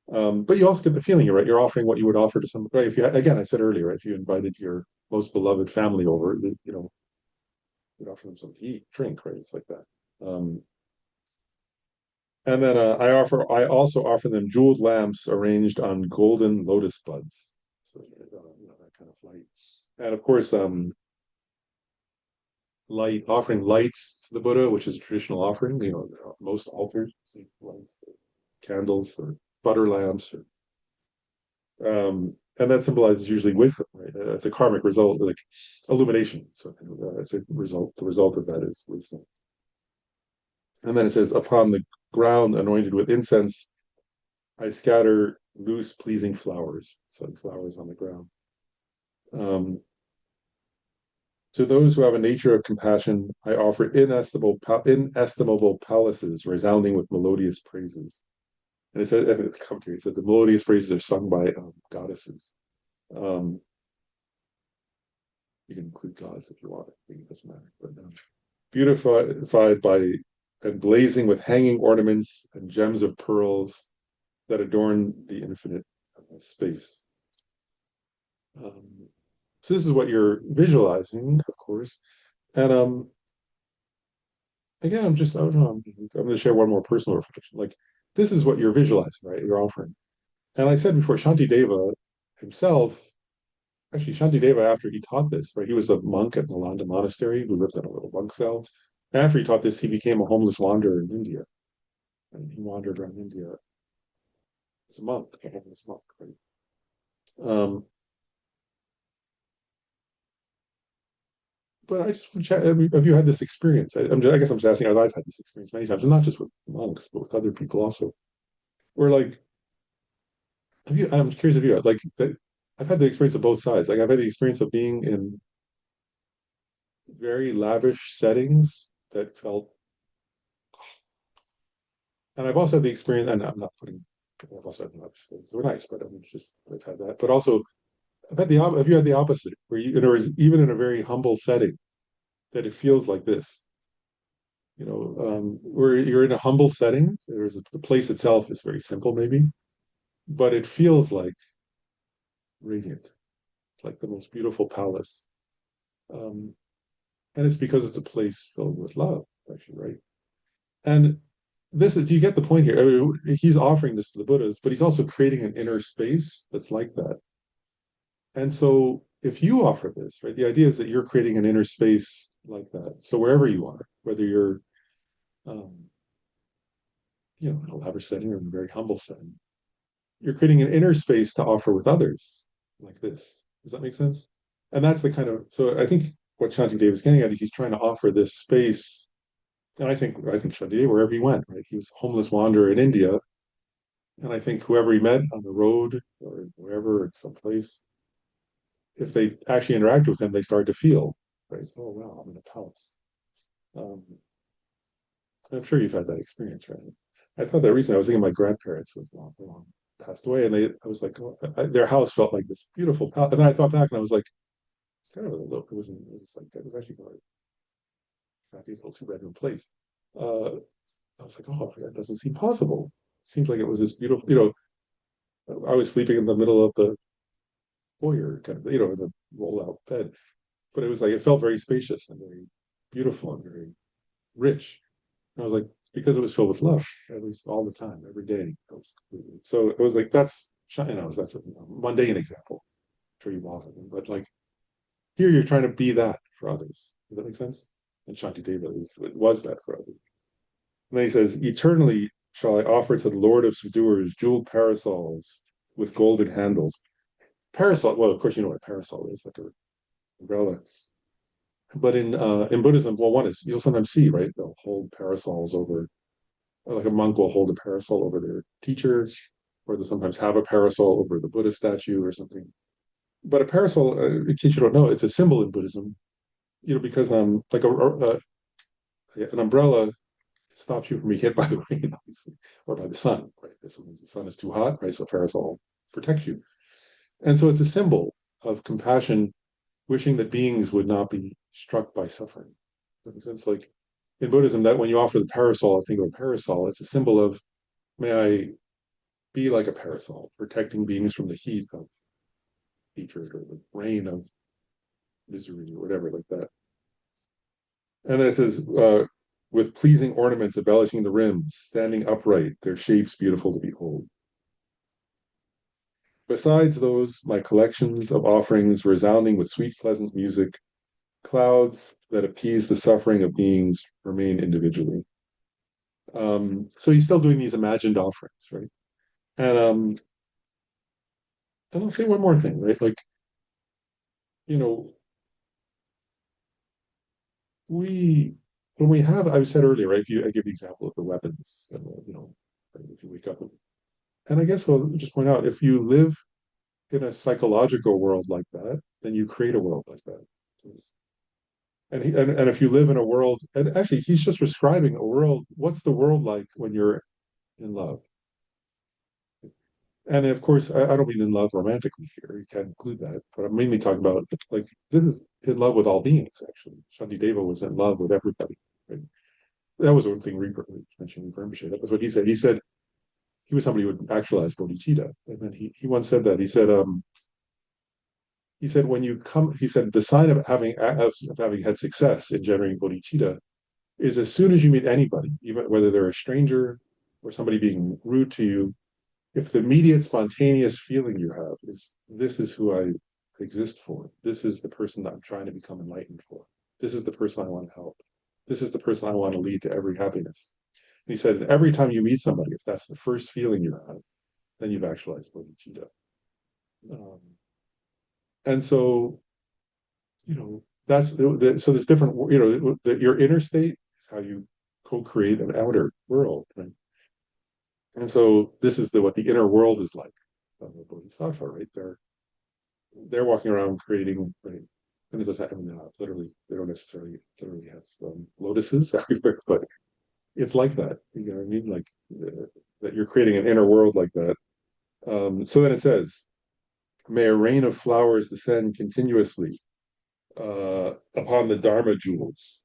But you also get the feeling, you're right. You're offering what you would offer to somebody. Right? If you again, I said earlier, if you invited your most beloved family over, you'd offer them something to eat, drink, right? It's like that. Um, and then I also offer them jeweled lamps arranged on golden lotus buds. So that kind of light. And of course, offering lights to the Buddha, which is a traditional offering. Most altars, lights, candles, or butter lamps, and that symbolizes usually wisdom, right? It's a karmic result, like illumination. So it's a result. The result of that is wisdom. And then it says, upon the ground anointed with incense, I scatter loose, pleasing flowers. So flowers on the ground. Um, to those who have a nature of compassion, I offer inestimable palaces resounding with melodious praises. And it said, and the commentary said the melodious praises are sung by goddesses. Um, you can include gods if you want. I think it doesn't matter. But beautified by and blazing with hanging ornaments and gems of pearls that adorn the infinite space. So this is what you're visualizing, of course. And again, I don't know, I'm going to share one more personal reflection. Like this is what you're visualizing, right? You're offering. And like I said before, Shantideva himself, actually Shantideva, after he taught this, right? He was a monk at Nalanda Monastery who lived in a little monk cell. After he taught this, he became a homeless wanderer in India. And he wandered around India as a monk, a homeless monk, right? Um, but I just want to chat. Have you had this experience? I guess I'm just asking, I've had this experience many times, and not just with monks, but with other people also. Where like, I'm curious if you had, like, I've had the experience of both sides. Like, I've had the experience of being in very lavish settings that felt, and I've also had the experience, and I'm not putting, I've also had the opposite. They're nice, but I mean, just I've had that. But also, have you had the opposite, where in other words, even in a very humble setting, that it feels like this? Where you're in a humble setting, the place itself is very simple, maybe, but it feels like radiant, like the most beautiful palace. Um, and it's because it's a place filled with love, actually, right? And do you get the point here? I mean, he's offering this to the Buddhas, but he's also creating an inner space that's like that. And so if you offer this, right, the idea is that you're creating an inner space like that. So wherever you are, whether you're, um, in a lavish setting or in a very humble setting, you're creating an inner space to offer with others like this. Does that make sense? And that's the kind of, so I think what Shantideva is getting at is he's trying to offer this space. And I think Shantideva, wherever he went, right? He was a homeless wanderer in India. And I think whoever he met on the road or wherever, or someplace, if they actually interact with him, they start to feel, right? Oh wow, I'm in a palace. Um, I'm sure you've had that experience, right? I thought that recently. I was thinking my grandparents was long passed away, and I was like, oh, their house felt like this beautiful palace. And then I thought back, and I was like, it's kind of a little. It was like it was actually kind of not a little two-bedroom place. Uh, I was like, oh, that doesn't seem possible. It seems like it was this beautiful. I was sleeping in the middle of the foyer, kind of, the roll-out bed, but it was like it felt very spacious and very beautiful and very rich. And I was like, because it was filled with love, at least all the time, every day. So it was like that's a mundane example. I'm sure you've offered them, but like here, you're trying to be that for others. Does that make sense? And Shantideva was that for others. And then he says, "Eternally shall I offer to the Lord of Subduers jeweled parasols with golden handles." Parasol. Well, of course, you know what a parasol is, like an umbrella. But in Buddhism, well, one is you'll sometimes see, right? They'll hold parasols over, like a monk will hold a parasol over their teacher, or they'll sometimes have a parasol over the Buddha statue or something. But a parasol, in case you don't know, it's a symbol in Buddhism, because like an umbrella stops you from being hit by the rain, obviously, or by the sun, right? Sometimes the sun is too hot, right? So a parasol protects you. And so it's a symbol of compassion, wishing that beings would not be struck by suffering. In a sense, like in Buddhism, that when you offer the parasol, I think of a parasol, it's a symbol of, may I be like a parasol, protecting beings from the heat of hatred or the rain of misery or whatever like that. And then it says, with pleasing ornaments embellishing the rims, standing upright, their shapes beautiful to behold. Besides those, my collections of offerings resounding with sweet, pleasant music, clouds that appease the suffering of beings remain individually. So he's still doing these imagined offerings, right? And I'll say one more thing, right? Like, you know, we when we have, I said earlier, right? If I give the example of the weapons, if you wake up, and I guess I'll just point out, if you live in a psychological world like that, then you create a world like that. And if you live in a world, and actually, he's just describing a world. What's the world like when you're in love? And of course, I don't mean in love romantically here. You can't include that. But I'm mainly talking about like this is in love with all beings. Actually, Shantideva was in love with everybody. Right? That was one thing mentioned Rinpoche. That was what he said. He said he was somebody who would actualize bodhicitta, and then he once said that he said when you come, he said the sign of having had success in generating bodhicitta is as soon as you meet anybody, even whether they're a stranger or somebody being rude to you, if the immediate spontaneous feeling you have is this is who I exist for, this is the person that I'm trying to become enlightened for, this is the person I want to help, this is the person I want to lead to every happiness. And he said, every time you meet somebody, if that's the first feeling you have, then you've actualized bodhicitta. Um, and so, that's so there's different, your inner state is how you co-create an outer world, right? And so this is what the inner world is like of a bodhisattva, right? They're walking around creating, right? And it doesn't have, literally, they don't necessarily literally have lotuses everywhere, but it's like that. You know what I mean? Like that you're creating an inner world like that. So then it says, may a rain of flowers descend continuously upon the Dharma jewels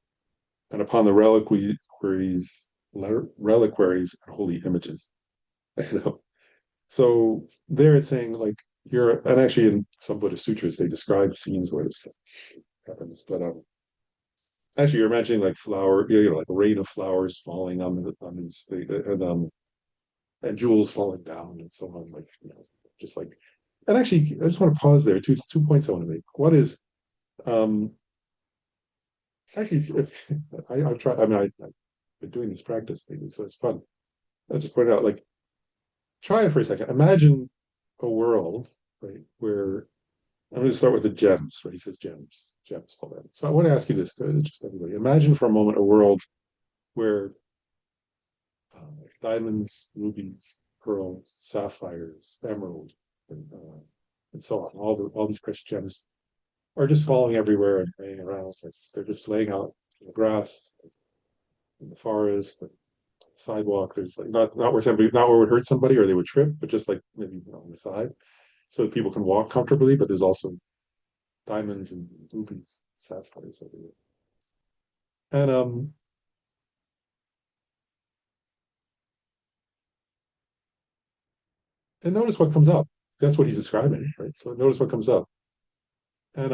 and upon the reliquaries and holy images. You know, so there it's saying like and actually in some Buddhist sutras they describe scenes where this happens, but actually you're imagining like like a rain of flowers falling on these and jewels falling down and so on, like just like. And actually, I just want to pause there. Two points I want to make. One is um, actually if I've tried. I mean, I've been doing this practice thing, so it's fun. I just point out like try it for a second. Imagine a world, right, where I'm going to start with the gems, right? He says gems, gems, all that. So I want to ask you this, just everybody. Imagine for a moment a world where diamonds, rubies, pearls, sapphires, emeralds, and so on, all these precious gems are just falling everywhere and laying around. Like they're just laying out in the grass, in the forest, the sidewalk. There's like not where somebody not where it would hurt somebody or they would trip, but just like maybe on the side, so that people can walk comfortably. But there's also diamonds and rubies, sapphires everywhere. And notice what comes up. That's what he's describing, right? So notice what comes up. And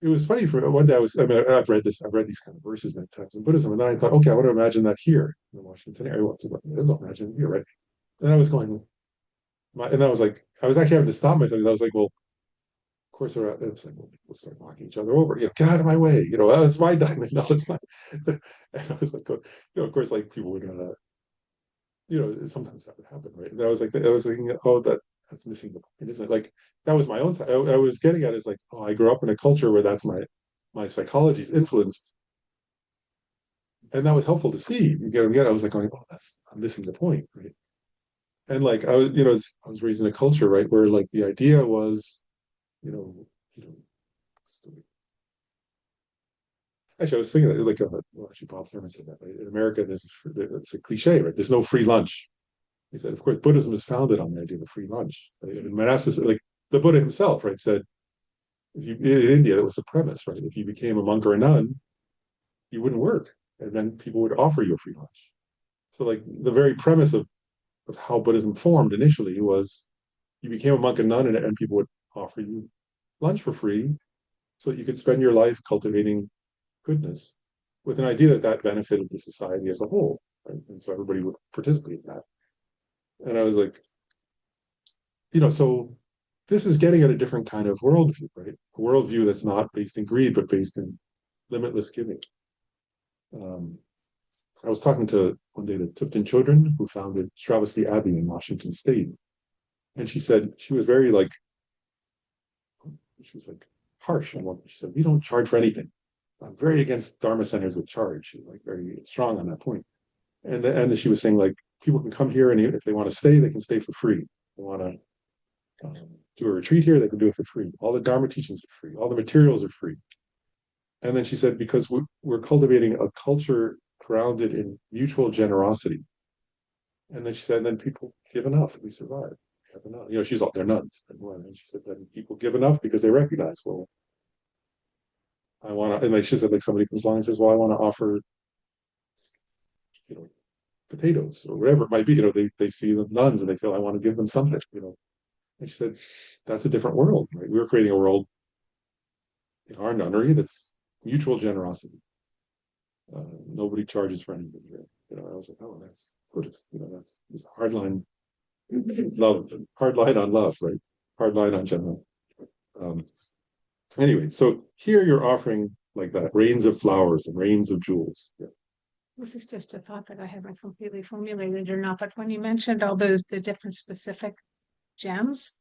it was funny for one day I mean, I've read these kind of verses many times in Buddhism, and then I thought, okay, I want to imagine that here in the Washington area. I'll imagine here, right? And I was going, and I was like, I was actually having to stop myself because I was like, well, of course, it was like, well, people start knocking each other over. Get out of my way. Oh, it's my diamond. No, it's not. And I was like, of course, like people were gonna, sometimes that would happen, right? And I was thinking, oh, that's missing the point, isn't it? Like that was my own side. I was getting at is like, oh, I grew up in a culture where that's my psychology is influenced, and that was helpful to see. Again, I was like going, oh, I'm missing the point, right? And like I was, I was raised in a culture, right, where like the idea was, you know, you know, actually, I was thinking that like, well, actually, Bob Thurman said that, right? In America, it's a cliche, right? There's no free lunch. He said, of course, Buddhism is founded on the idea of a free lunch. Right? And monasticism, like the Buddha himself, right, said, in India, that was the premise, right? If you became a monk or a nun, you wouldn't work, and then people would offer you a free lunch. So, like the very premise of how Buddhism formed initially was you became a monk and nun, and people would offer you lunch for free so that you could spend your life cultivating goodness with an idea that that benefited the society as a whole. Right? And so everybody would participate in that. And I was like, so this is getting at a different kind of worldview, right? A worldview that's not based in greed, but based in limitless giving. Um, I was talking to one day to Tifton Children, who founded Stravasti Abbey in Washington State, and she said she was like harsh on one. She said, "We don't charge for anything. I'm very against Dharma centers that charge." She was like very strong on that point. And she was saying like people can come here and if they want to stay, they can stay for free. They want to do a retreat here, they can do it for free. All the Dharma teachings are free. All the materials are free. And then she said, because we're cultivating a culture grounded in mutual generosity. And then she said, then people give enough, we survive. We have enough. She's all, they're nuns. And she said, then people give enough because they recognize, well, I want to, and like she said, like somebody comes along and says, well, I want to offer, you know, potatoes or whatever it might be. They see the nuns and they feel, I want to give them something. And she said, that's a different world, right? We're creating a world in our nunnery that's mutual generosity. Nobody charges for anything here. I was like, oh, that's Buddhist. That's hard line love, hard line on love, right? Hard line on general. Um, anyway, so here you're offering like that rains of flowers and rains of jewels. Yeah. This is just a thought that I haven't completely formulated or not, but when you mentioned all the different specific gems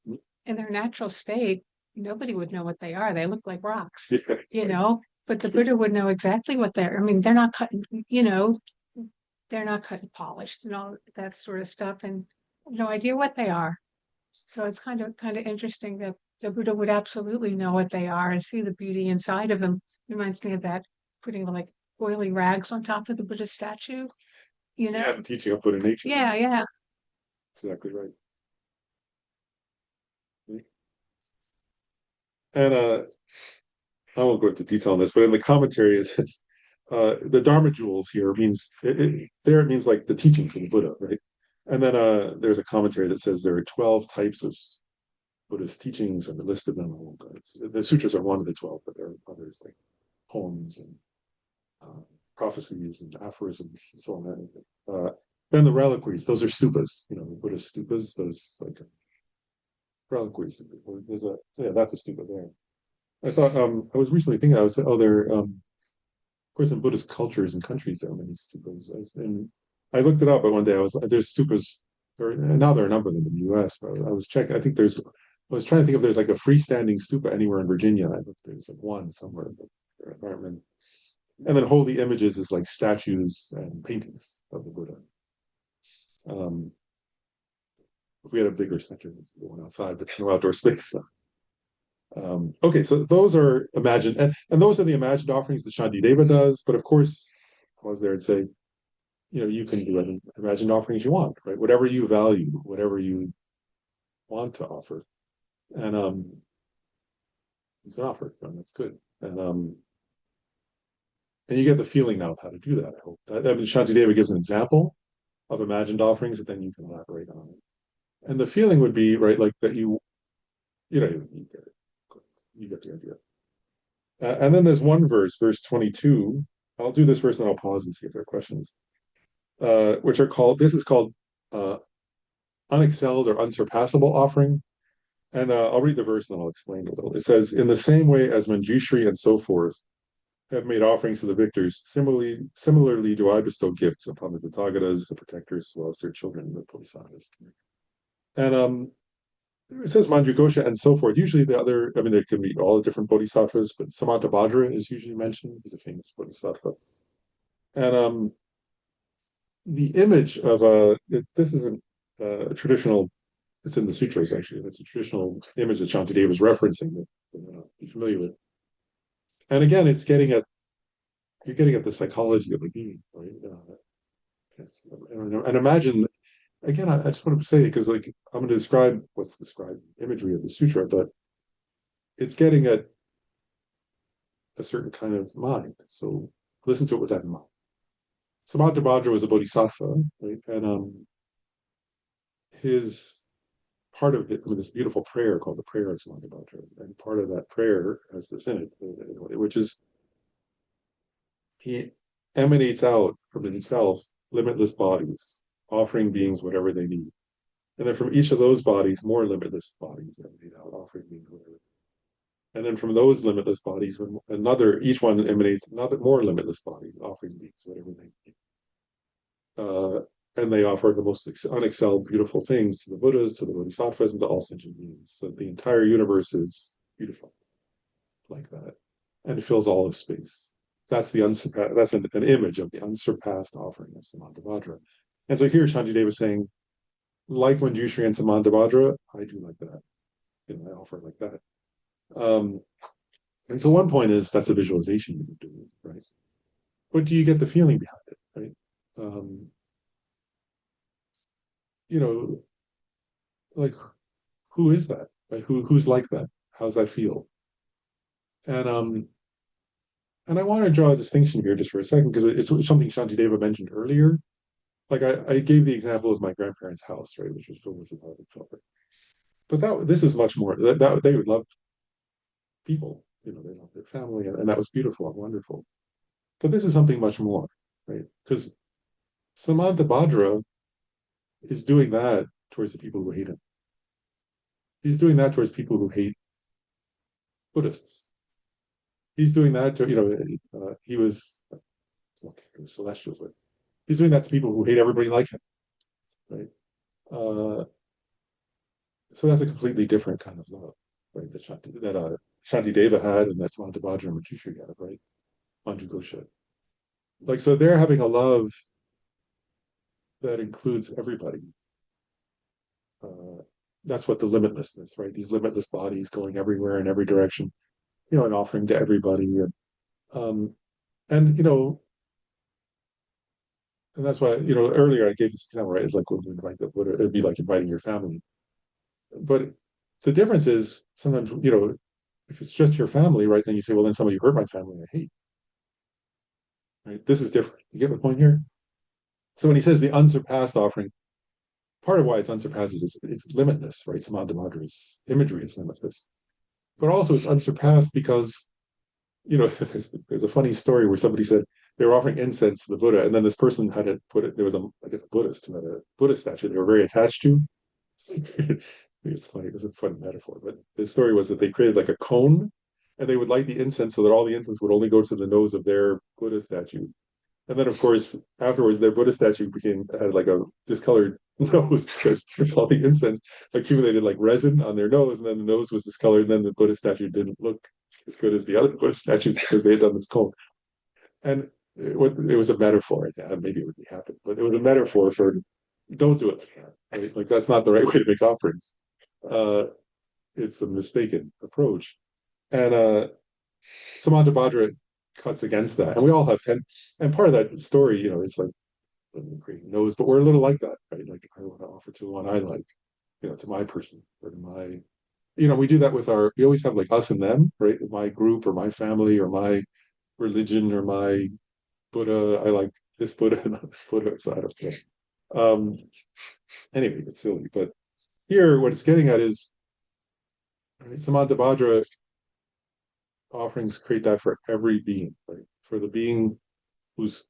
in their natural state, nobody would know what they are. They look like rocks, but the Buddha would know exactly what they're, I mean, they're not cut, they're not cut and polished and all that sort of stuff, and no idea what they are. So it's kind of interesting that the Buddha would absolutely know what they are and see the beauty inside of them. Reminds me of that putting like oily rags on top of the Buddha statue. Yeah, the teaching of Buddha nature. Yeah, yeah. That's exactly right. And I won't go into detail on this, but in the commentary it says the Dharma jewels here means there it means like the teachings of the Buddha, right? And then there's a commentary that says there are 12 types of Buddhist teachings, and the list of them. The sutras are one of the 12, but there are others like poems and prophecies and aphorisms and so on. Then the reliquaries, those are stupas, the Buddhist stupas, those like reliquaries. That's a stupa there. I thought I was recently thinking of course in Buddhist cultures and countries there are many stupas. And I looked it up, but one day there's stupas now there are a number of them in the US, but I was checking, I think there's, I was trying to think if there's like a freestanding stupa anywhere in Virginia. I think there's like one somewhere, but there aren't many. And then holy images is like statues and paintings of the Buddha. Um, if we had a bigger center, one outside, but no outdoor space. So. Okay, so those are imagined, and those are the imagined offerings that Shantideva does. But of course, I was there and say, you can do any imagined offerings you want, right? Whatever you value, whatever you want to offer, and you can offer it, and that's good. And you get the feeling now of how to do that. I hope. I mean, Shantideva gives an example of imagined offerings that then you can elaborate on it. And the feeling would be right, like that you get the idea. And then there's one verse, verse 22. I'll do this verse and then I'll pause and see if there are questions. Which are called. This is called unexcelled or unsurpassable offering. And I'll read the verse and then I'll explain a little. It says, "In the same way as Manjushri and so forth have made offerings to the victors, similarly do I bestow gifts upon the Tathagatas, the protectors, as well as their children, the Bodhisattvas." And it says Manjughosha and so forth. Usually the other, I mean, there can be all the different bodhisattvas, but Samantabhadra is usually mentioned. He's a famous bodhisattva. And the image of this isn't a traditional, it's in the sutras actually. It's a traditional image that Shantideva is referencing that you're familiar with. And again, you're getting at the psychology of the being, right? And imagine, again, I just want to say, because like I'm going to describe what's described imagery of the sutra, but it's getting at a certain kind of mind. So listen to it with that in mind. Samantabhadra was a bodhisattva, right? And his part of it, I mean, this beautiful prayer called the prayer of Samantabhadra, and part of that prayer has this in it, which is he emanates out from himself limitless bodies, offering beings whatever they need. And then from each of those bodies, more limitless bodies emanate out, offering beings whatever. And then from those limitless bodies, each one emanates another more limitless bodies, offering beings whatever they need. And they offer the most unexcelled, beautiful things to the Buddhas, to the Bodhisattvas, and to all sentient beings. So the entire universe is beautiful, like that, and it fills all of space. That's that's an image of the unsurpassed offering of Samantabhadra. And so here Shantideva is saying, like Manjushri and Samantabhadra, I do like that. I offer like that. And so one point is that's a visualization you do, right? But do you get the feeling behind it, right? Like who is that? Like who's like that? How's that feel? And I want to draw a distinction here just for a second because it's something Shantideva mentioned earlier. Like I gave the example of my grandparents' house, right, which was filled with apartment children. But this is much more. That they would love people, they love their family, and that was beautiful and wonderful. But this is something much more, right? Because Samantabhadra is doing that towards the people who hate him. He's doing that towards people who hate Buddhists. He's doing that to, he was celestial, but he's doing that to people who hate everybody like him, right? So that's a completely different kind of love, right? That Shantideva had, and that's Samantabhadra and Manjushri had, right? Manjughosha. Like, so they're having a love that includes everybody. That's what the limitlessness, right? These limitless bodies going everywhere in every direction, and offering to everybody, and and that's why earlier I gave this example, right? It's like when we invite the Buddha, it'd be like inviting your family. But the difference is sometimes if it's just your family, right? Then you say, well, then somebody hurt my family, I hate. Right? This is different. You get the point here? So when he says the unsurpassed offering, part of why it's unsurpassed is it's limitless, right? Samantabhadra's imagery is limitless. But also it's unsurpassed because, there's a funny story where somebody said they were offering incense to the Buddha, and then this person had to put it, there was a Buddhist who had a Buddha statue they were very attached to. It's funny, it was a fun metaphor, but the story was that they created like a cone and they would light the incense so that all the incense would only go to the nose of their Buddha statue. And then, of course, afterwards, their Buddha statue had like a discolored nose because all the incense accumulated like resin on their nose, and then the nose was discolored, and then the Buddha statue didn't look as good as the other Buddha statue because they had done this comb. And it was a metaphor. Maybe it would be happen, but it was a metaphor for don't do it like that. Right? Like that's not the right way to make offerings. Uh, it's a mistaken approach. And Samantabhadra cuts against that. And we all have and part of that story, is like creating knows, but we're a little like that, right? Like I want to offer to the one I like, to my person or to my, we do that with we always have like us and them, right? My group or my family or my religion or my Buddha. I like this Buddha, not this Buddha, so I don't care. Anyway, it's silly. But here, what it's getting at is, right, Samantabhadra offerings create that for every being, right? For the being who's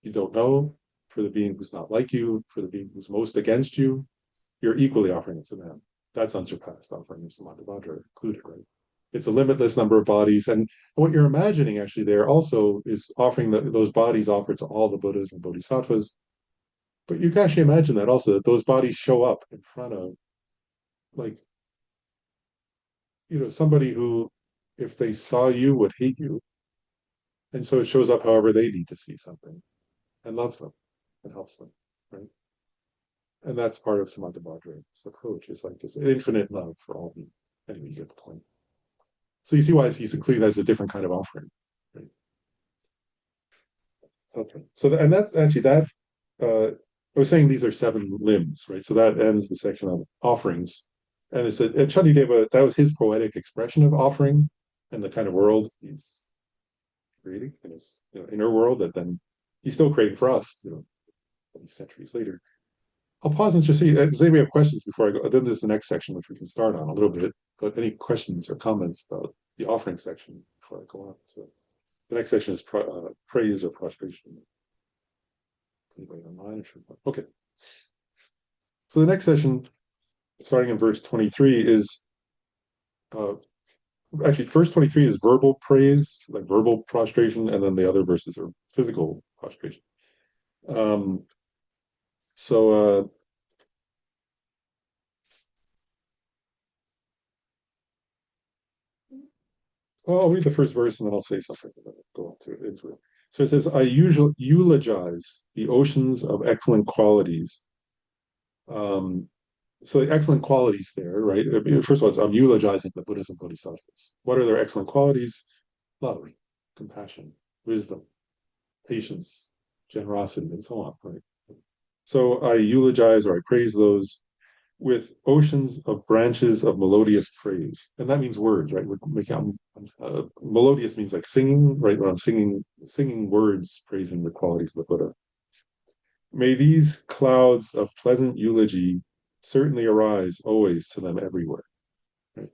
you don't know, for the being who's not like you, for the being who's most against you, you're equally offering it to them. That's unsurpassed offering of Samantabhadra included, right? It's a limitless number of bodies. And what you're imagining actually there also is offering those bodies offered to all the Buddhas and Bodhisattvas. But you can actually imagine that also, that those bodies show up in front of, like, somebody who, if they saw you, would hate you. And so it shows up however they need to see something and loves them and helps them, right? And that's part of Samantabhadra's approach, is like this infinite love for all beings. Anyway, you get the point. So you see why he's including that as a different kind of offering, right? Okay. So and that actually I was saying these are 7 limbs, right? So that ends the section on offerings. And it's and Shantideva, that was his poetic expression of offering and the kind of world he's creating in his inner world that then he's still creating for us, centuries later. I'll pause and just see, does anybody have questions before I go? Then there's the next section, which we can start on a little bit. But any questions or comments about the offering section before I go on? So the next section is praise or prostration. Anybody online? Okay. So the next session, starting in verse 23, is actually first 23 is verbal praise, like verbal prostration, and then the other verses are physical prostration. Um, so well, I'll read the first verse and then I'll say something and then I'll go into it. So it says, I usually eulogize the oceans of excellent qualities. So the excellent qualities there, right? I mean, first of all, I'm eulogizing the Buddhas and Bodhisattvas. What are their excellent qualities? Love, compassion, wisdom, patience, generosity, and so on, right? So I eulogize or I praise those with oceans of branches of melodious praise. And that means words, right? We're making melodious means like singing, right? When I'm singing words praising the qualities of the Buddha. May these clouds of pleasant eulogy certainly arise always to them everywhere. Right?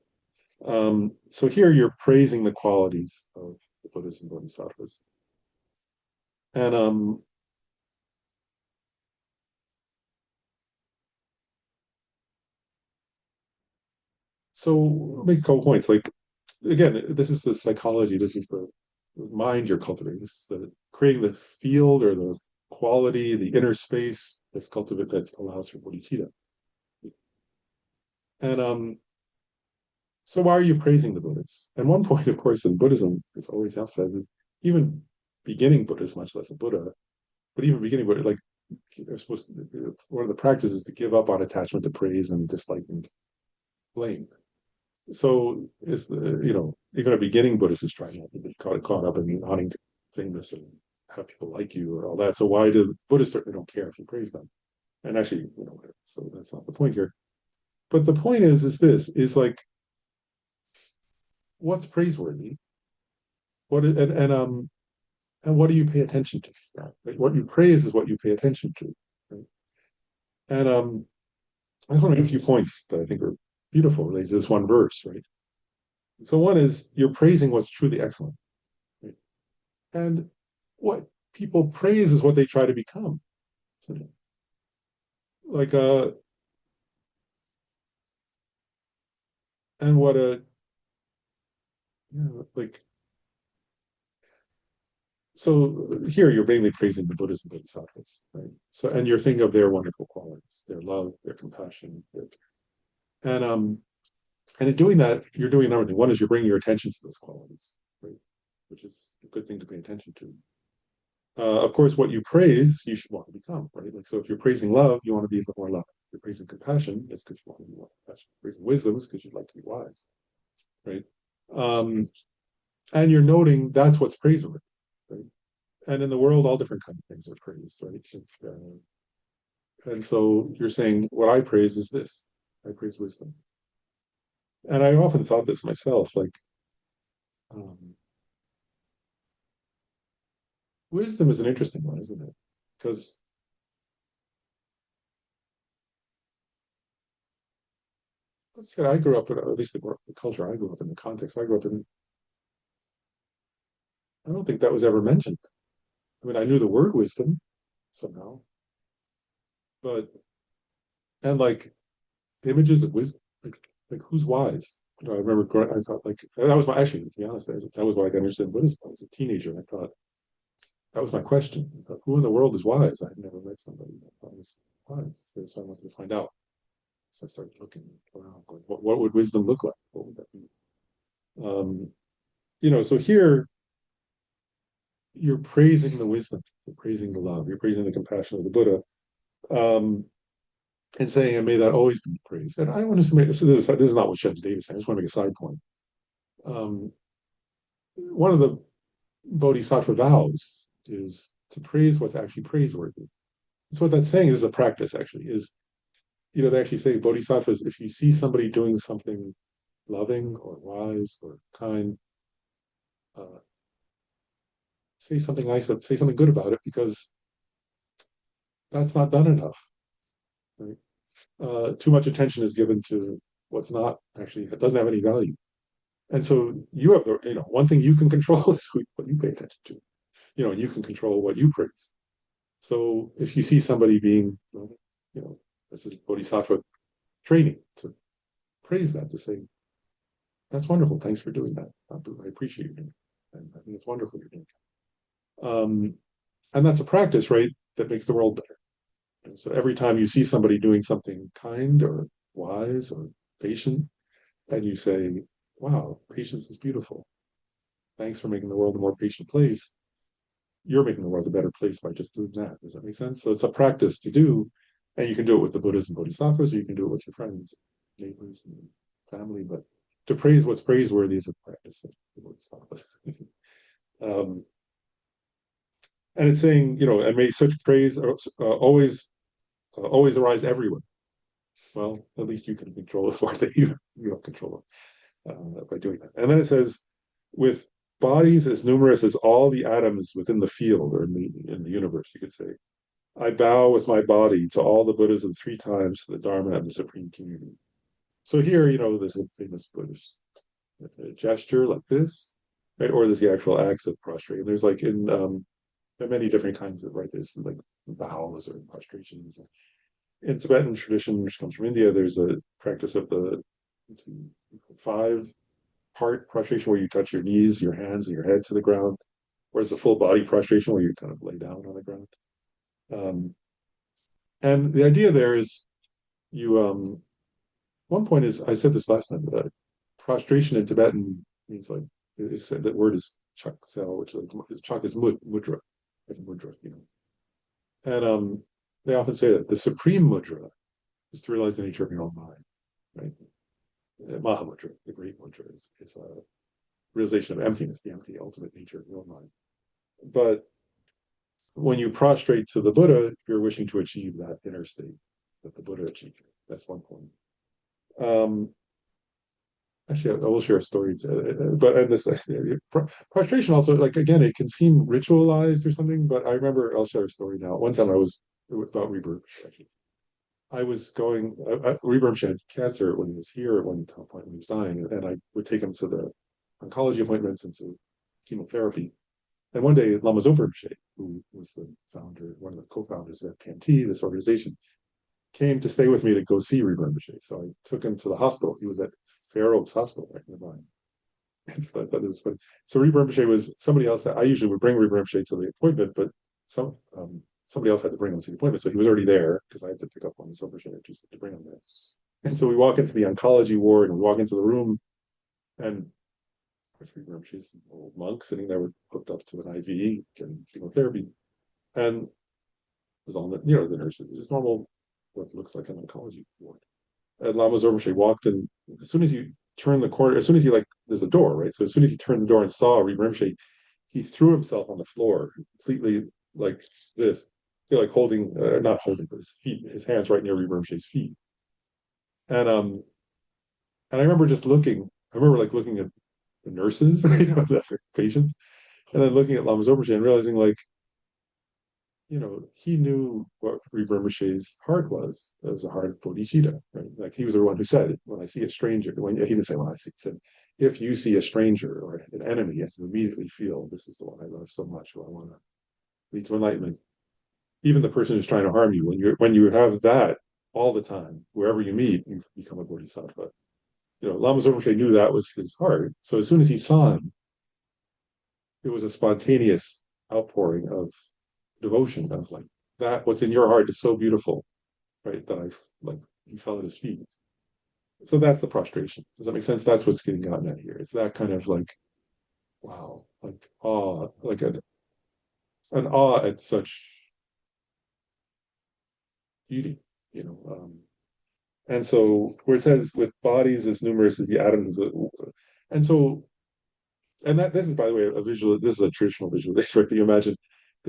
So here you're praising the qualities of the Buddhas and Bodhisattvas. And so I'll make a couple points. Like, again, this is the psychology, this is the mind you're cultivating, this is the creating the field or the quality, the inner space that's cultivated that allows for bodhicitta. And so why are you praising the Buddhas? And one point, of course, in Buddhism, it's always emphasized, is even beginning Buddhists, much less a Buddha, but even beginning Buddha, like they're supposed to, one of the practices is to give up on attachment to praise and dislike and blame. So is even a beginning Buddhist is trying not to be caught up in wanting to famous and have people like you or all that. So why do Buddhists certainly don't care if you praise them? And actually, so that's not the point here. But the point is this is like, what's praiseworthy? What is, and what do you pay attention to? Right? What you praise is what you pay attention to. Right? And I just want to make a few points that I think are beautiful related to this one verse, right? So one is you're praising what's truly excellent. Right? And what people praise is what they try to become. Isn't it? Like and what a like So here you're mainly praising the Buddhas and Bodhisattvas, right? So, and you're thinking of their wonderful qualities, their love, their compassion, and and in doing that, you're doing another thing. One is you're bringing your attention to those qualities, right? Which is a good thing to pay attention to. Of course, what you praise, you should want to become, right? Like, so if you're praising love, you want to be a little more loving. If you're praising compassion, that's because you want to be more compassionate. Praising wisdom is because you'd like to be wise, right? Um, and you're noting that's what's praiseworthy, right? And in the world, all different kinds of things are praised, right? And so you're saying, what I praise is this. I praise wisdom. And I often thought this myself, like, um, wisdom is an interesting one, isn't it? Because I grew up in, at least the culture I grew up in, the context I grew up in, I don't think that was ever mentioned. I mean, I knew the word wisdom somehow, but, and like images of wisdom, like who's wise? You know, I remember I thought like, that was my, actually, to be honest, that was why I got interested in Buddhism. I was a teenager and I thought, that was my question. I thought, who in the world is wise? I had never met somebody that was wise. So I wanted to find out. So I started looking around, going, what would wisdom look like? What would that be? Um, you know, so here you're praising the wisdom, you're praising the love, you're praising the compassion of the Buddha, um, and saying, and may that always be praised. And I want to make this is not what Shantideva is saying. I just want to make a side point. Um, one of the Bodhisattva vows is to praise what's actually praiseworthy. So what that's saying is a practice, actually, is, you know, they actually say Bodhisattvas, if you see somebody doing something loving or wise or kind, uh, say something nice, say something good about it, because that's not done enough. Right? Too much attention is given to what's not actually, it doesn't have any value. And so you have the, you know, one thing you can control is what you pay attention to. You know, and you can control what you praise. So if you see somebody being, you know, this is Bodhisattva training to praise that, to say, that's wonderful. Thanks for doing that. I appreciate you doing it. And I think it's wonderful you're doing it. And that's a practice, right? That makes the world better. And so every time you see somebody doing something kind or wise or patient, and you say, wow, patience is beautiful. Thanks for making the world a more patient place. You're making the world a better place by just doing that. Does that make sense? So it's a practice to do, and you can do it with the Buddhas and Bodhisattvas, or you can do it with your friends, neighbors, and family. But to praise what's praiseworthy is a practice of the Bodhisattvas. um, and it's saying, you know, and may such praise always arise everywhere. Well, at least you can control the part that you don't control by doing that. And then it says, with bodies as numerous as all the atoms within the field or in the universe, you could say, I bow with my body to all the Buddhas and 3 times to the Dharma and the Supreme Community. So here, you know, there's a famous Buddhist gesture like this, right? Or there's the actual acts of prostrate. And there's like there are many different kinds of, right? There's like bows or prostrations. In Tibetan tradition, which comes from India, there's a practice of the 5-part prostration where you touch your knees, your hands, and your head to the ground, whereas a full body prostration where you kind of lay down on the ground. And the idea there is you one point is, I said this last time, prostration in Tibetan means like, it's that word is chak sel, which like chak is mudra, like mudra, you know. And they often say that the supreme mudra is to realize the nature of your own mind, right? Mahamudra, the great mudra, is a realization of emptiness, the empty ultimate nature of your own mind. But when you prostrate to the Buddha, you're wishing to achieve that inner state that the Buddha achieved. That's one point. Actually, I will share a story, but and this prostration also, like again, it can seem ritualized or something. But I remember, I'll share a story now. One time I was about Rebirth. Actually, I was going. Rebirth had cancer when he was here at one point when he was dying, and I would take him to the oncology appointments and to chemotherapy. And one day, Lama Zopa Rinpoche, who was the founder, one of the co-founders of FKMT, this organization, came to stay with me to go see Rebirth Rinpoche. So I took him to the hospital. He was at Fair Oaks Hospital right nearby. And so I thought it was funny. So Rinpa Rinpoche was somebody else that I usually would bring Rinpa Rinpoche to the appointment, but somebody else had to bring him to the appointment. So he was already there because I had to pick up on his Rinpoche. I just had to bring him there. And so we walk into the oncology ward and we walk into the room, and of course Rinpa Rinpoche's an old monk sitting there with, hooked up to an IV, getting chemotherapy. And there's all the, the nurses, it's normal, what looks like an oncology ward. And Lama Zorbashe walked in. As soon as you turn the corner, as soon as you there's a door, right? So as soon as he turned the door and saw Rinpa Rinpoche, he threw himself on the floor, completely like this, like holding, not holding, but his feet, his hands right near Rinpa Rinpoche's feet. And I remember just looking. I remember looking at the nurses, the patients, and then looking at Lama Zorbashe and realizing he knew what Rinpa Rinpoche's heart was. It was a heart of bodhicitta, right? Like he was the one who said, when I see a stranger, he didn't say when I see, he said, if you see a stranger or an enemy, you have to immediately feel this is the one I love so much, who I want to lead to enlightenment. Even the person who's trying to harm you, when you have that all the time, wherever you meet, you become a bodhisattva. Lama Zorbashe knew that was his heart. So as soon as he saw him, it was a spontaneous outpouring of devotion of that what's in your heart is so beautiful, right? That he fell at his feet. So that's the prostration. Does that make sense? That's what's getting gotten at here. It's that kind of wow, awe, an awe at such beauty, and so where it says with bodies as numerous as the atoms of the, and so and that this is, by the way, a visual, this is a traditional visualization, right? That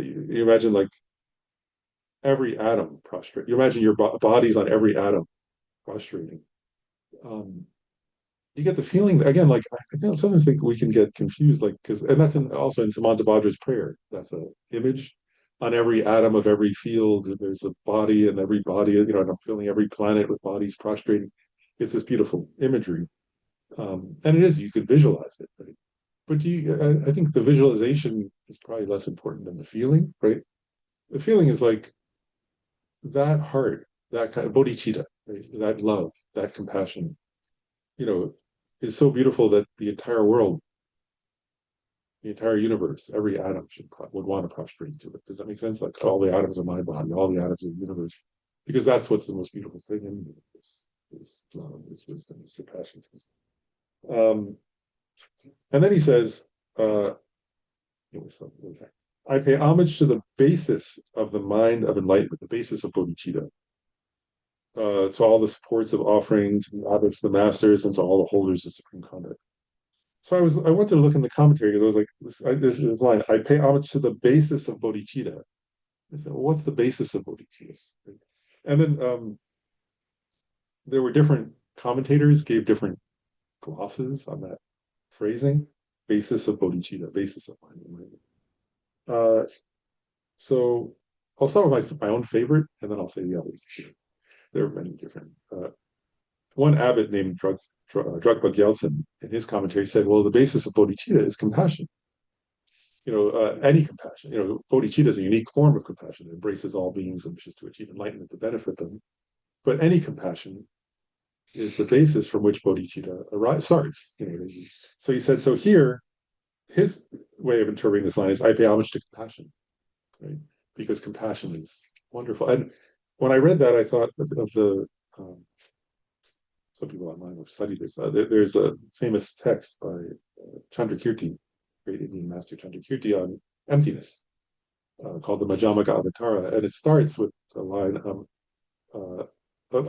you imagine every atom prostrate. You imagine your bodies on every atom prostrating. You get the feeling that, again, I sometimes think we can get confused, because, and that's also in Samantabhadra's prayer. That's an image on every atom of every field. There's a body, and every body, and I'm feeling every planet with bodies prostrating. It's this beautiful imagery, and it is. You could visualize it, right? But I think the visualization is probably less important than the feeling, right? The feeling is that heart, that kind of bodhicitta, right? That love, that compassion, is so beautiful that the entire world, the entire universe, every atom would want to prostrate to it. Does that make sense? Like all the atoms of my body, all the atoms of the universe, because that's what's the most beautiful thing in the universe: is love, is wisdom, is compassion. And then he says, I pay homage to the basis of the mind of enlightenment, the basis of bodhicitta, to all the supports of offering, to the abbots, the masters, and to all the holders of supreme conduct. So I wanted to look in the commentary because I was this line, I pay homage to the basis of bodhicitta. I said, well, what's the basis of bodhicitta? And then there were different commentators gave different glosses on that phrasing, basis of bodhicitta, basis of mind. So I'll start with my own favorite, and then I'll say the others. There are many different. One abbot named Drukpa Gyaltsen, in his commentary, said, well, the basis of bodhicitta is compassion. Any compassion. Bodhicitta is a unique form of compassion that embraces all beings and wishes to achieve enlightenment to benefit them. But any compassion is the basis from which bodhicitta starts. So he said, so here, his way of interpreting this line is, I pay homage to compassion, right? Because compassion is wonderful. And when I read that, I thought of the some people online have studied this. There's a famous text by Chandrakirti, great Indian master Chandrakirti, on emptiness, called the Majjhimaka Avatara, and it starts with the line,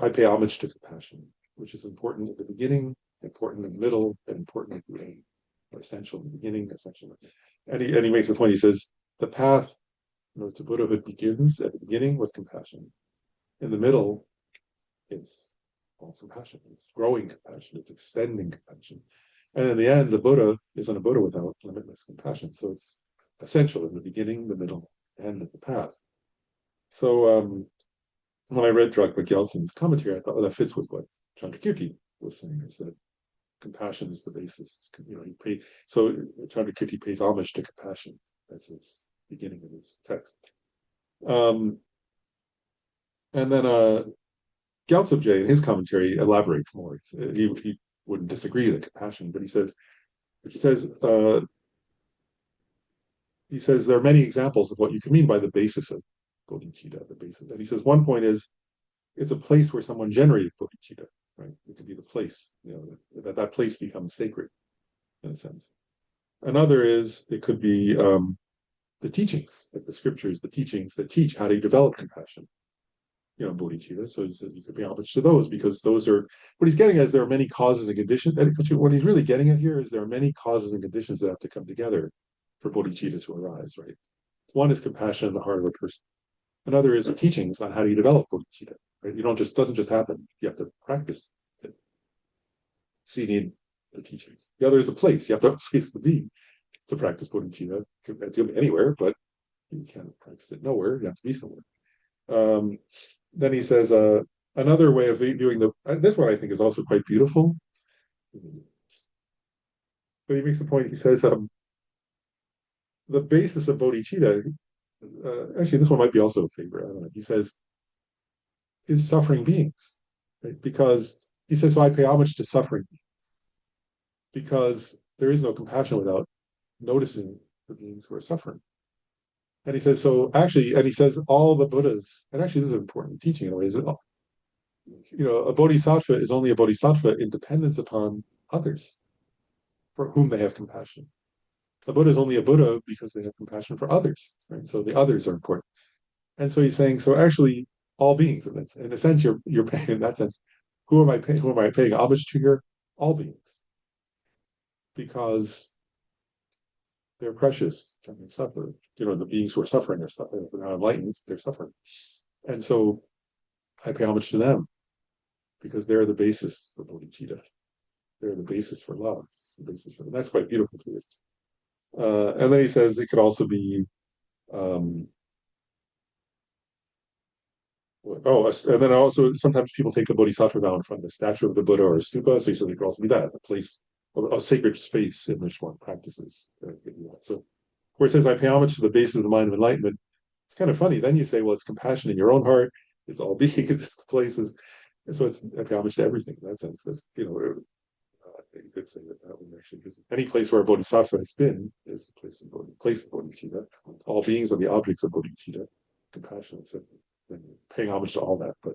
I pay homage to compassion, which is important at the beginning, important in the middle, and important at the end, or essential in the beginning, essential. And he makes the point, he says, the path to Buddhahood begins at the beginning with compassion. In the middle, it's all compassion. It's growing compassion. It's extending compassion. And in the end, the Buddha isn't a Buddha without limitless compassion. So it's essential in the beginning, the middle, and the path. So when I read Drukpa Gyaltsen's commentary, I thought, well, that fits with what Chandrakirti was saying, is that compassion is the basis. So Chandrakirti pays homage to compassion. That's his beginning of his text. And then Gyaltsabje, in his commentary, elaborates more. He wouldn't disagree with compassion, but he says, he says, there are many examples of what you can mean by the basis of bodhicitta, the basis. And he says one point is it's a place where someone generated bodhicitta, right? It could be the place, that place becomes sacred in a sense. Another is it could be the teachings, like the scriptures, the teachings that teach how to develop compassion, bodhicitta. So he says you could pay homage to those because those are what he's getting at is there are many causes and conditions. And what he's really getting at here is there are many causes and conditions that have to come together for bodhicitta to arise, right? One is compassion in the heart of a person. Another is the teachings on how do you develop bodhicitta, right? You don't just doesn't just happen. You have to practice it. So you need the teachings. The other is a place. You have to have a place to be to practice bodhicitta. It could be anywhere, but you can't practice it nowhere. You have to be somewhere. Then he says another way of viewing this one I think is also quite beautiful. But he makes the point. He says the basis of bodhicitta. Actually, this one might be also a favorite. I don't know. He says is suffering beings, right? Because he says, so I pay homage to suffering because there is no compassion without noticing the beings who are suffering. And he says, so actually, and he says all the Buddhas, and actually this is an important teaching in a way, is that, a bodhisattva is only a bodhisattva in dependence upon others for whom they have compassion. A Buddha is only a Buddha because they have compassion for others, right? So the others are important. And so he's saying, so actually, all beings, in a sense, you're paying in that sense. Who am I paying homage to here? All beings, because they're precious and they suffer. The beings who are suffering are suffering. They're not enlightened, they're suffering. And so I pay homage to them because they're the basis for bodhicitta. They're the basis for love. That's quite beautiful to this. And then he says it could also be and then also sometimes people take the bodhisattva vow in front of the statue of the Buddha or a stupa. So he says it could also be that, a place, a sacred space in which one practices. So where it says, I pay homage to the basis of the mind of enlightenment, it's kind of funny. Then you say, well, it's compassion in your own heart. It's all being, it's the places. And so I pay homage to everything in that sense. That's, you could say that one actually, because any place where a bodhisattva has been is a place of bodhicitta. All beings are the objects of bodhicitta, compassion. So paying homage to all that, but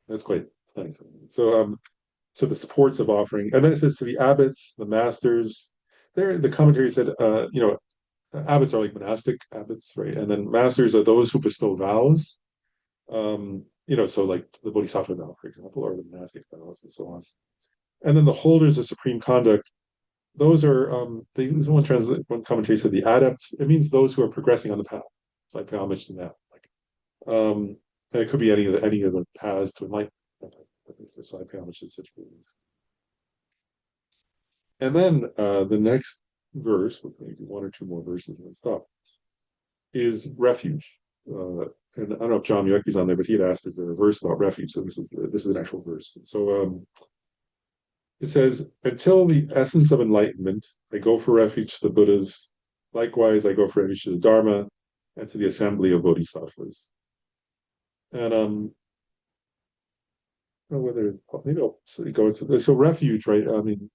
that's quite nice. So the supports of offering, and then it says to the abbots, the masters. There, the commentary said, abbots are like monastic abbots, right? And then masters are those who bestow vows. So like the Bodhisattva vow, for example, or the monastic vows, and so on. And then the holders of supreme conduct. Those are one commentary said the adepts. It means those who are progressing on the path. So I pay homage to them. And it could be any of the paths to enlightenment. So I pay homage to such beings. And then the next verse, maybe one or two more verses and then stop, is refuge. And I don't know if John Yucky's on there, but he had asked, is there a verse about refuge? So this is an actual verse. So it says, until the essence of enlightenment, I go for refuge to the Buddhas. Likewise, I go for refuge to the Dharma and to the assembly of bodhisattvas. And I don't know whether maybe I'll go into this. So refuge, right? I mean,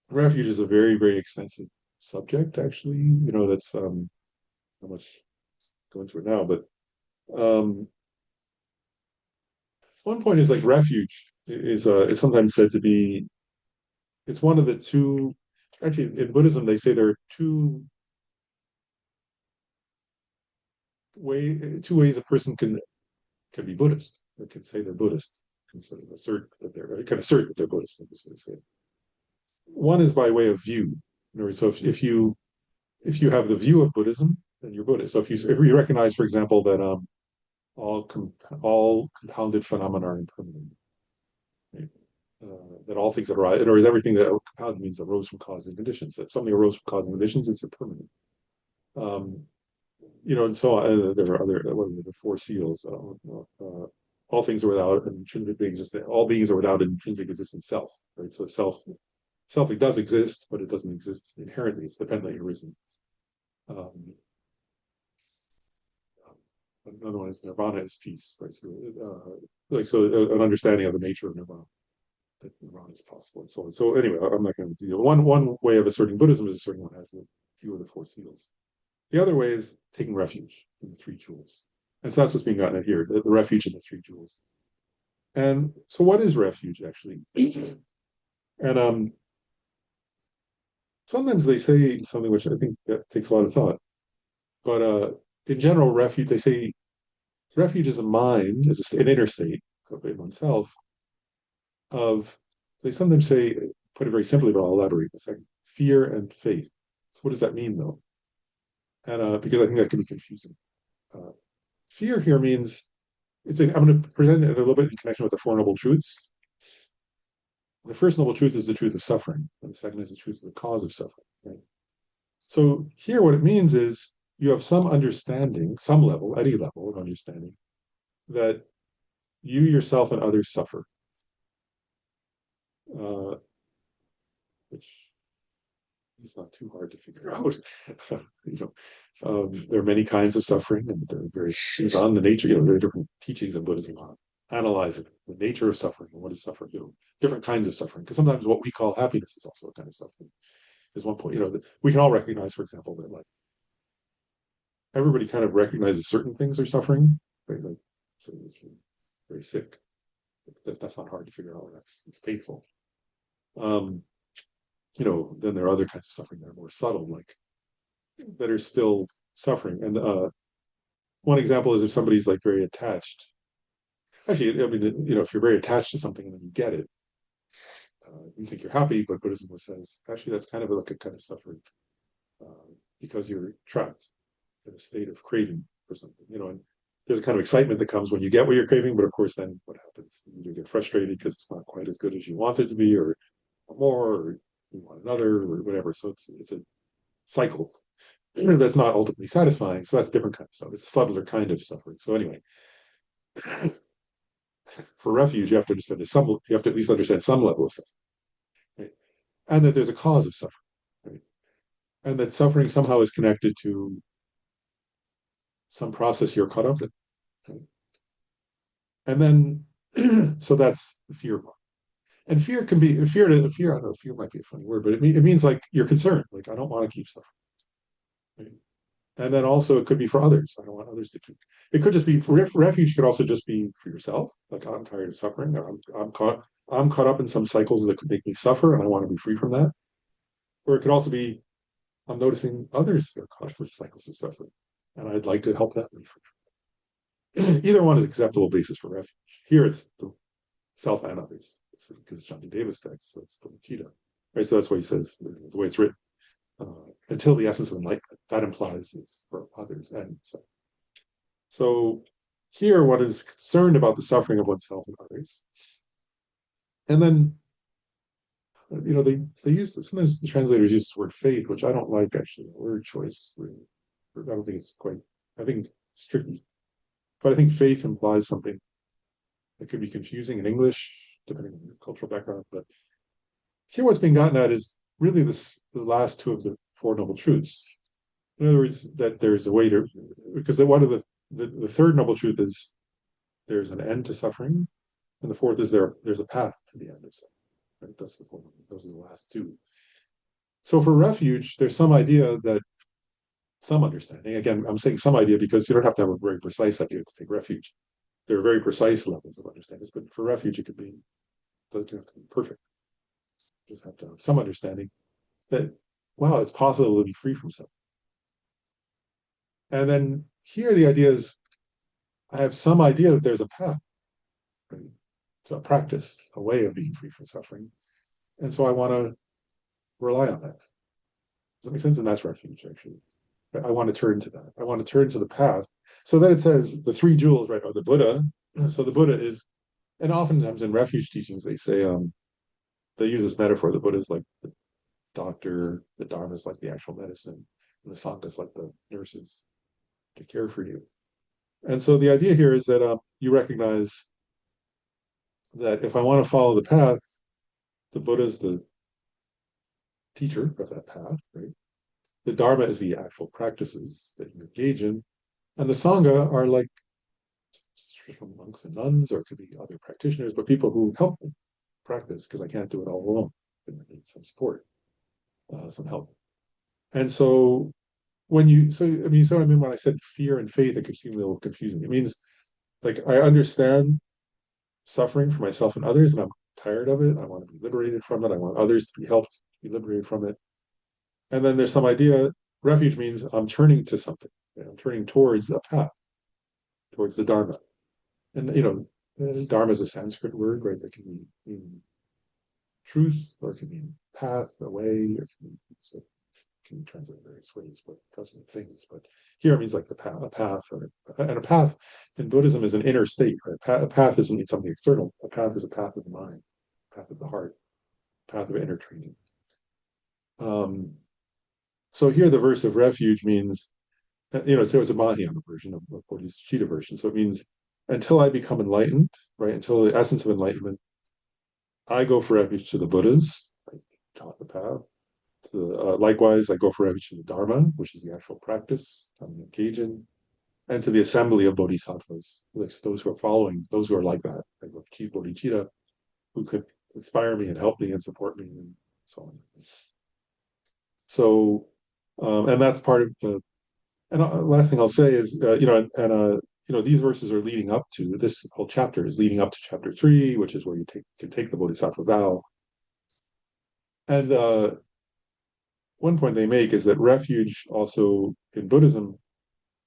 refuge is a very, very extensive subject, actually. That's how much go into it now, but one point is like refuge is sometimes said to be, it's one of the two, actually in Buddhism they say there are two ways a person can be Buddhist. They can say they're Buddhist, can sort of assert that they're Buddhist. One is by way of view. So if you have the view of Buddhism, then you're Buddhist. So if you recognize, for example, that all compounded phenomena are impermanent, right? That all things that arise, or everything that compounded means arose from causes and conditions. If something arose from causes and conditions, it's impermanent. And so there are other, the four seals. All things are without intrinsic existence. All beings are without intrinsic existence self. Right. So self it does exist, but it doesn't exist inherently. It's dependently arisen. Another one is nirvana is peace. Right. So an understanding of the nature of nirvana. that Nirvana is possible, and so on. So anyway, I'm not going to do one way of asserting Buddhism is asserting one has the few of the four seals. The other way is taking refuge in the three jewels. And so that's what's being gotten at here, the refuge in the three jewels. And so what is refuge actually? And sometimes they say something which I think that takes a lot of thought. But in general, refuge, they say refuge is a mind, is an inner state of oneself of, they sometimes say, put it very simply, but I'll elaborate in a second, fear and faith. So what does that mean though? And because I think that can be confusing. Fear here means I'm going to present it a little bit in connection with the Four Noble Truths. The first noble truth is the truth of suffering, and the second is the truth of the cause of suffering. Right? So here, what it means is you have some understanding, some level, any level of understanding, that you yourself and others suffer, which is not too hard to figure out. There are many kinds of suffering, and there are various on the nature. There are different teachings in Buddhism on analyzing the nature of suffering and what is suffering. Different kinds of suffering. Because sometimes what we call happiness is also a kind of suffering. Is one point. We can all recognize, for example, that like everybody kind of recognizes certain things are suffering. Right? Like, so if you're very sick, that's not hard to figure out. It's painful. Then there are other kinds of suffering that are more subtle, like that are still suffering. And one example is if somebody's like very attached. Actually, I mean, if you're very attached to something and then you get it, you think you're happy, but Buddhism says actually that's kind of like a kind of suffering because you're trapped in a state of craving for something. And there's a kind of excitement that comes when you get what you're craving, but of course, then what happens? You either get frustrated because it's not quite as good as you want it to be, or more, or you want another, or whatever. So it's a cycle that's not ultimately satisfying. So that's a different kind of stuff. It's a subtler kind of suffering. So anyway, for refuge, you have to understand you have to at least understand some level of suffering, right? And that there's a cause of suffering, right? And that suffering somehow is connected to some process you're caught up in. Right? And then, so that's the fear part. And fear can be fear. I don't know. Fear might be a funny word, but it means like you're concerned. Like I don't want to keep suffering. Right? And then also it could be for others. I don't want others to keep. It could just be for refuge. Could also just be for yourself. Like I'm tired of suffering. I'm caught up in some cycles that could make me suffer, and I want to be free from that. Or it could also be I'm noticing others are caught with cycles of suffering, and I'd like to help them be free. Either one is acceptable basis for refuge. Here it's the self and others, because it's Shantideva's text, so it's Bodhisattva. Right, so that's why he says the way it's written. Until the essence of enlightenment, that implies it's for others. And so here one is concerned about the suffering of oneself and others. And then, they use this, sometimes the translators use the word faith, which I don't like actually, the word choice. I don't think it's quite, I think it's tricky. But I think faith implies something that could be confusing in English, depending on your cultural background. But here what's being gotten at is really the last two of the Four Noble Truths. In other words, that there's a way to, because one of the third noble truth is there's an end to suffering, and the fourth is there's a path to the end of suffering. Right? That's the four. Those are the last two. So for refuge, there's some idea that some understanding. Again, I'm saying some idea because you don't have to have a very precise idea to take refuge. There are very precise levels of understanding, but for refuge, it could be, doesn't have to be perfect. You just have to have some understanding that, wow, it's possible to be free from something. And then here the idea is, I have some idea that there's a path, right, to a practice, a way of being free from suffering. And so I want to rely on that. Does that make sense? And that's refuge, actually. I want to turn to that. I want to turn to the path. So then it says the three jewels, right, are the Buddha. So the Buddha is, and oftentimes in refuge teachings, they say, they use this metaphor, the Buddha is like the doctor, the Dharma is like the actual medicine, and the Sangha is like the nurses to care for you. And so the idea here is that you recognize that if I want to follow the path, the Buddha is the teacher of that path, right? The Dharma is the actual practices that you engage in, and the Sangha are like monks and nuns, or it could be other practitioners, but people who help them. practice because I can't do it all alone. I need some support, some help. And so when you, so I mean, so what I mean when I said fear and faith, it could seem a little confusing. It means like I understand suffering for myself and others, and I'm tired of it. I want to be liberated from it. I want others to be helped to be liberated from it. And then there's some idea, refuge means I'm turning to something. I'm turning towards a path, towards the Dharma. And, Dharma is a Sanskrit word, right? That can mean truth, or it can mean path, a way, or it can mean, so it can be translated various ways, but it does mean things. But here it means like the path, a path, and a path in Buddhism is an inner state, right? A path doesn't something external. A path is a path of the mind, a path of the heart, a path of inner training. So here the verse of refuge means, so it's a Mahayana version of Bodhisattva version. So it means until I become enlightened, right? Until the essence of enlightenment, I go for refuge to the Buddhas, right, taught the path. Likewise, I go for refuge to the Dharma, which is the actual practice I'm engaged in, and to the assembly of bodhisattvas, like those who are following, those who are like that, like Chief Bodhicitta, who could inspire me and help me and support me, and so on. So, and that's part of the. And last thing I'll say is, these verses are leading up to this whole chapter is leading up to chapter 3, which is where you can take the Bodhisattva vow. And one point they make is that refuge also in Buddhism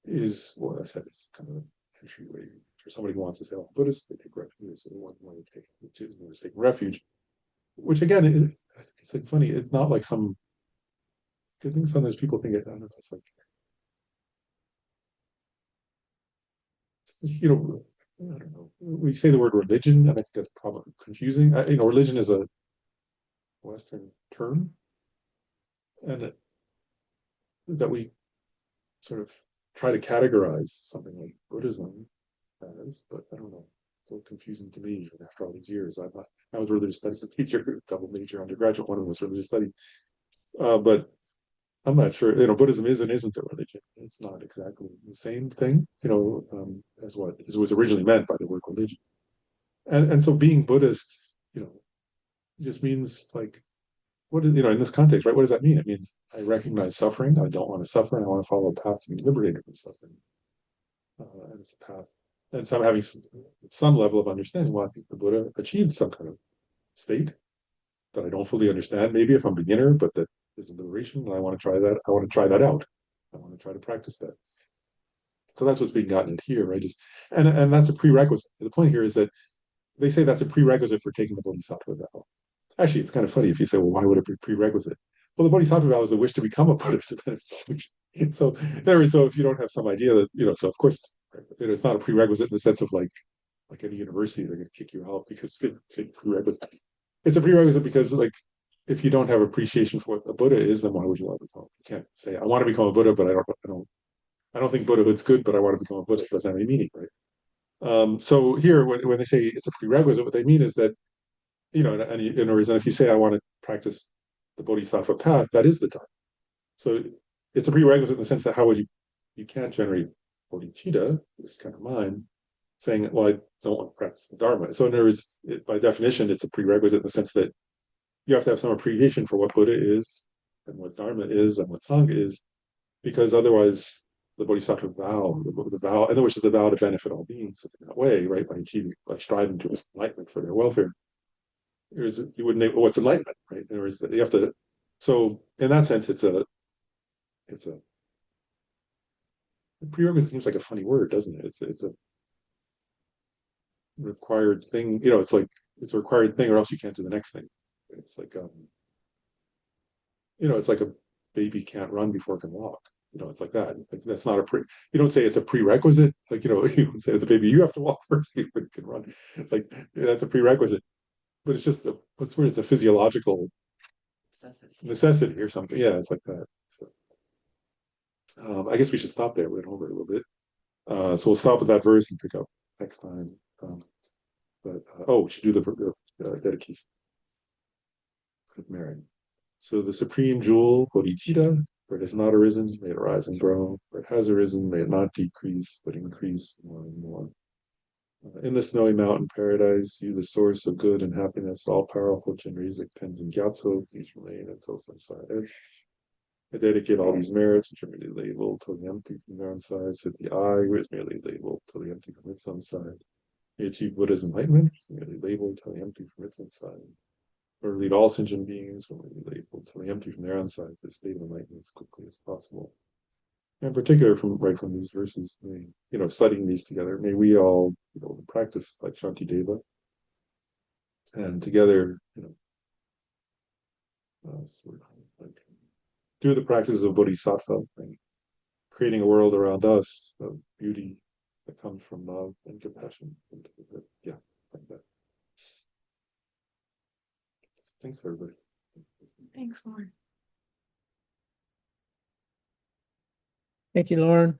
is what I said, it's kind of an entryway for somebody who wants to say, "Oh, Buddhist, they take refuge." So one way to take, which is taking refuge, which again, it's like funny. It's not like some. I think sometimes people think it. I don't know. It's like I don't know. We say the word religion, and I think that's probably confusing. Religion is a Western term, and that we sort of try to categorize something like Buddhism as, but I don't know. It's a little confusing to me after all these years. I thought I was religious studies teacher, double major undergraduate, one of them was religious studies. But I'm not sure, Buddhism is and isn't a religion. It's not exactly the same thing, as what was originally meant by the word religion. And so being Buddhist, just means like, in this context, right? What does that mean? It means I recognize suffering. I don't want to suffer. And I want to follow a path to be liberated from suffering. And it's a path. And so I'm having some level of understanding. Well, I think the Buddha achieved some kind of state that I don't fully understand. Maybe if I'm a beginner, but that is a liberation, and I want to try that. I want to try that out. I want to try to practice that. So that's what's being gotten at here, right? And that's a prerequisite. The point here is that they say that's a prerequisite for taking the Bodhisattva vow. Actually, it's kind of funny if you say, well, why would it be prerequisite? Well, the Bodhisattva vow is the wish to become a Buddhist. So, so if you don't have some idea that, so of course, it's not a prerequisite in the sense of like any university, they're going to kick you out because it's a prerequisite. It's a prerequisite because like if you don't have appreciation for what a Buddha is, then why would you want to become? You can't say I want to become a Buddha, but I don't think Buddhahood's good, but I want to become a Buddha. It doesn't have any meaning, right? So here, when they say it's a prerequisite, what they mean is that and in other words, and if you say I want to practice the Bodhisattva path, that is the time. So it's a prerequisite in the sense that how would you can't generate bodhicitta, this kind of mind, saying, well, I don't want to practice the Dharma. So in other words, by definition, it's a prerequisite in the sense that you have to have some appreciation for what Buddha is and what Dharma is and what Sangha is, because otherwise the Bodhisattva vow, the vow, and which is the vow to benefit all beings in that way, right? By striving to enlightenment for their welfare. You wouldn't know what's enlightenment, right? In other words, you have to. So in that sense, it's a prerequisite seems like a funny word, doesn't it? It's a required thing. It's like it's a required thing, or else you can't do the next thing. It's like it's like a baby can't run before it can walk. It's like that. Like that's not you don't say it's a prerequisite. Like, you don't say to the baby, you have to walk first before you can run. Like that's a prerequisite. But it's just what's weird, it's a physiological necessity or something. Yeah, it's like that. So I guess we should stop there. We went over a little bit. So we'll stop at that verse and pick up next time. We should do the dedication of merit. So the supreme jewel, bodhicitta, for it has not arisen, may it arise and grow. For it has arisen, may it not decrease, but increase more and more. In the snowy mountain paradise, you, the source of good and happiness, all powerful Chenrezig Tenzin Gyatso, please remain until samsara edge. I dedicate all these merits, which are merely labeled, to the empty from their own side, so that the I, who is merely labeled, to the empty from its own side, may achieve Buddha's enlightenment, which is merely labeled, to the empty from its own side, or lead all sentient beings, who are merely labeled, to the empty from their own side, to the state of enlightenment as quickly as possible. In particular, from these verses, may, studying these together, may we all, practice like Shantideva, and together, sort of like do the practice of Bodhisattva, right? Creating a world around us of beauty that comes from love and compassion. And, yeah, like that. Thanks, everybody. Thanks, Lauren. Thank you, Lauren.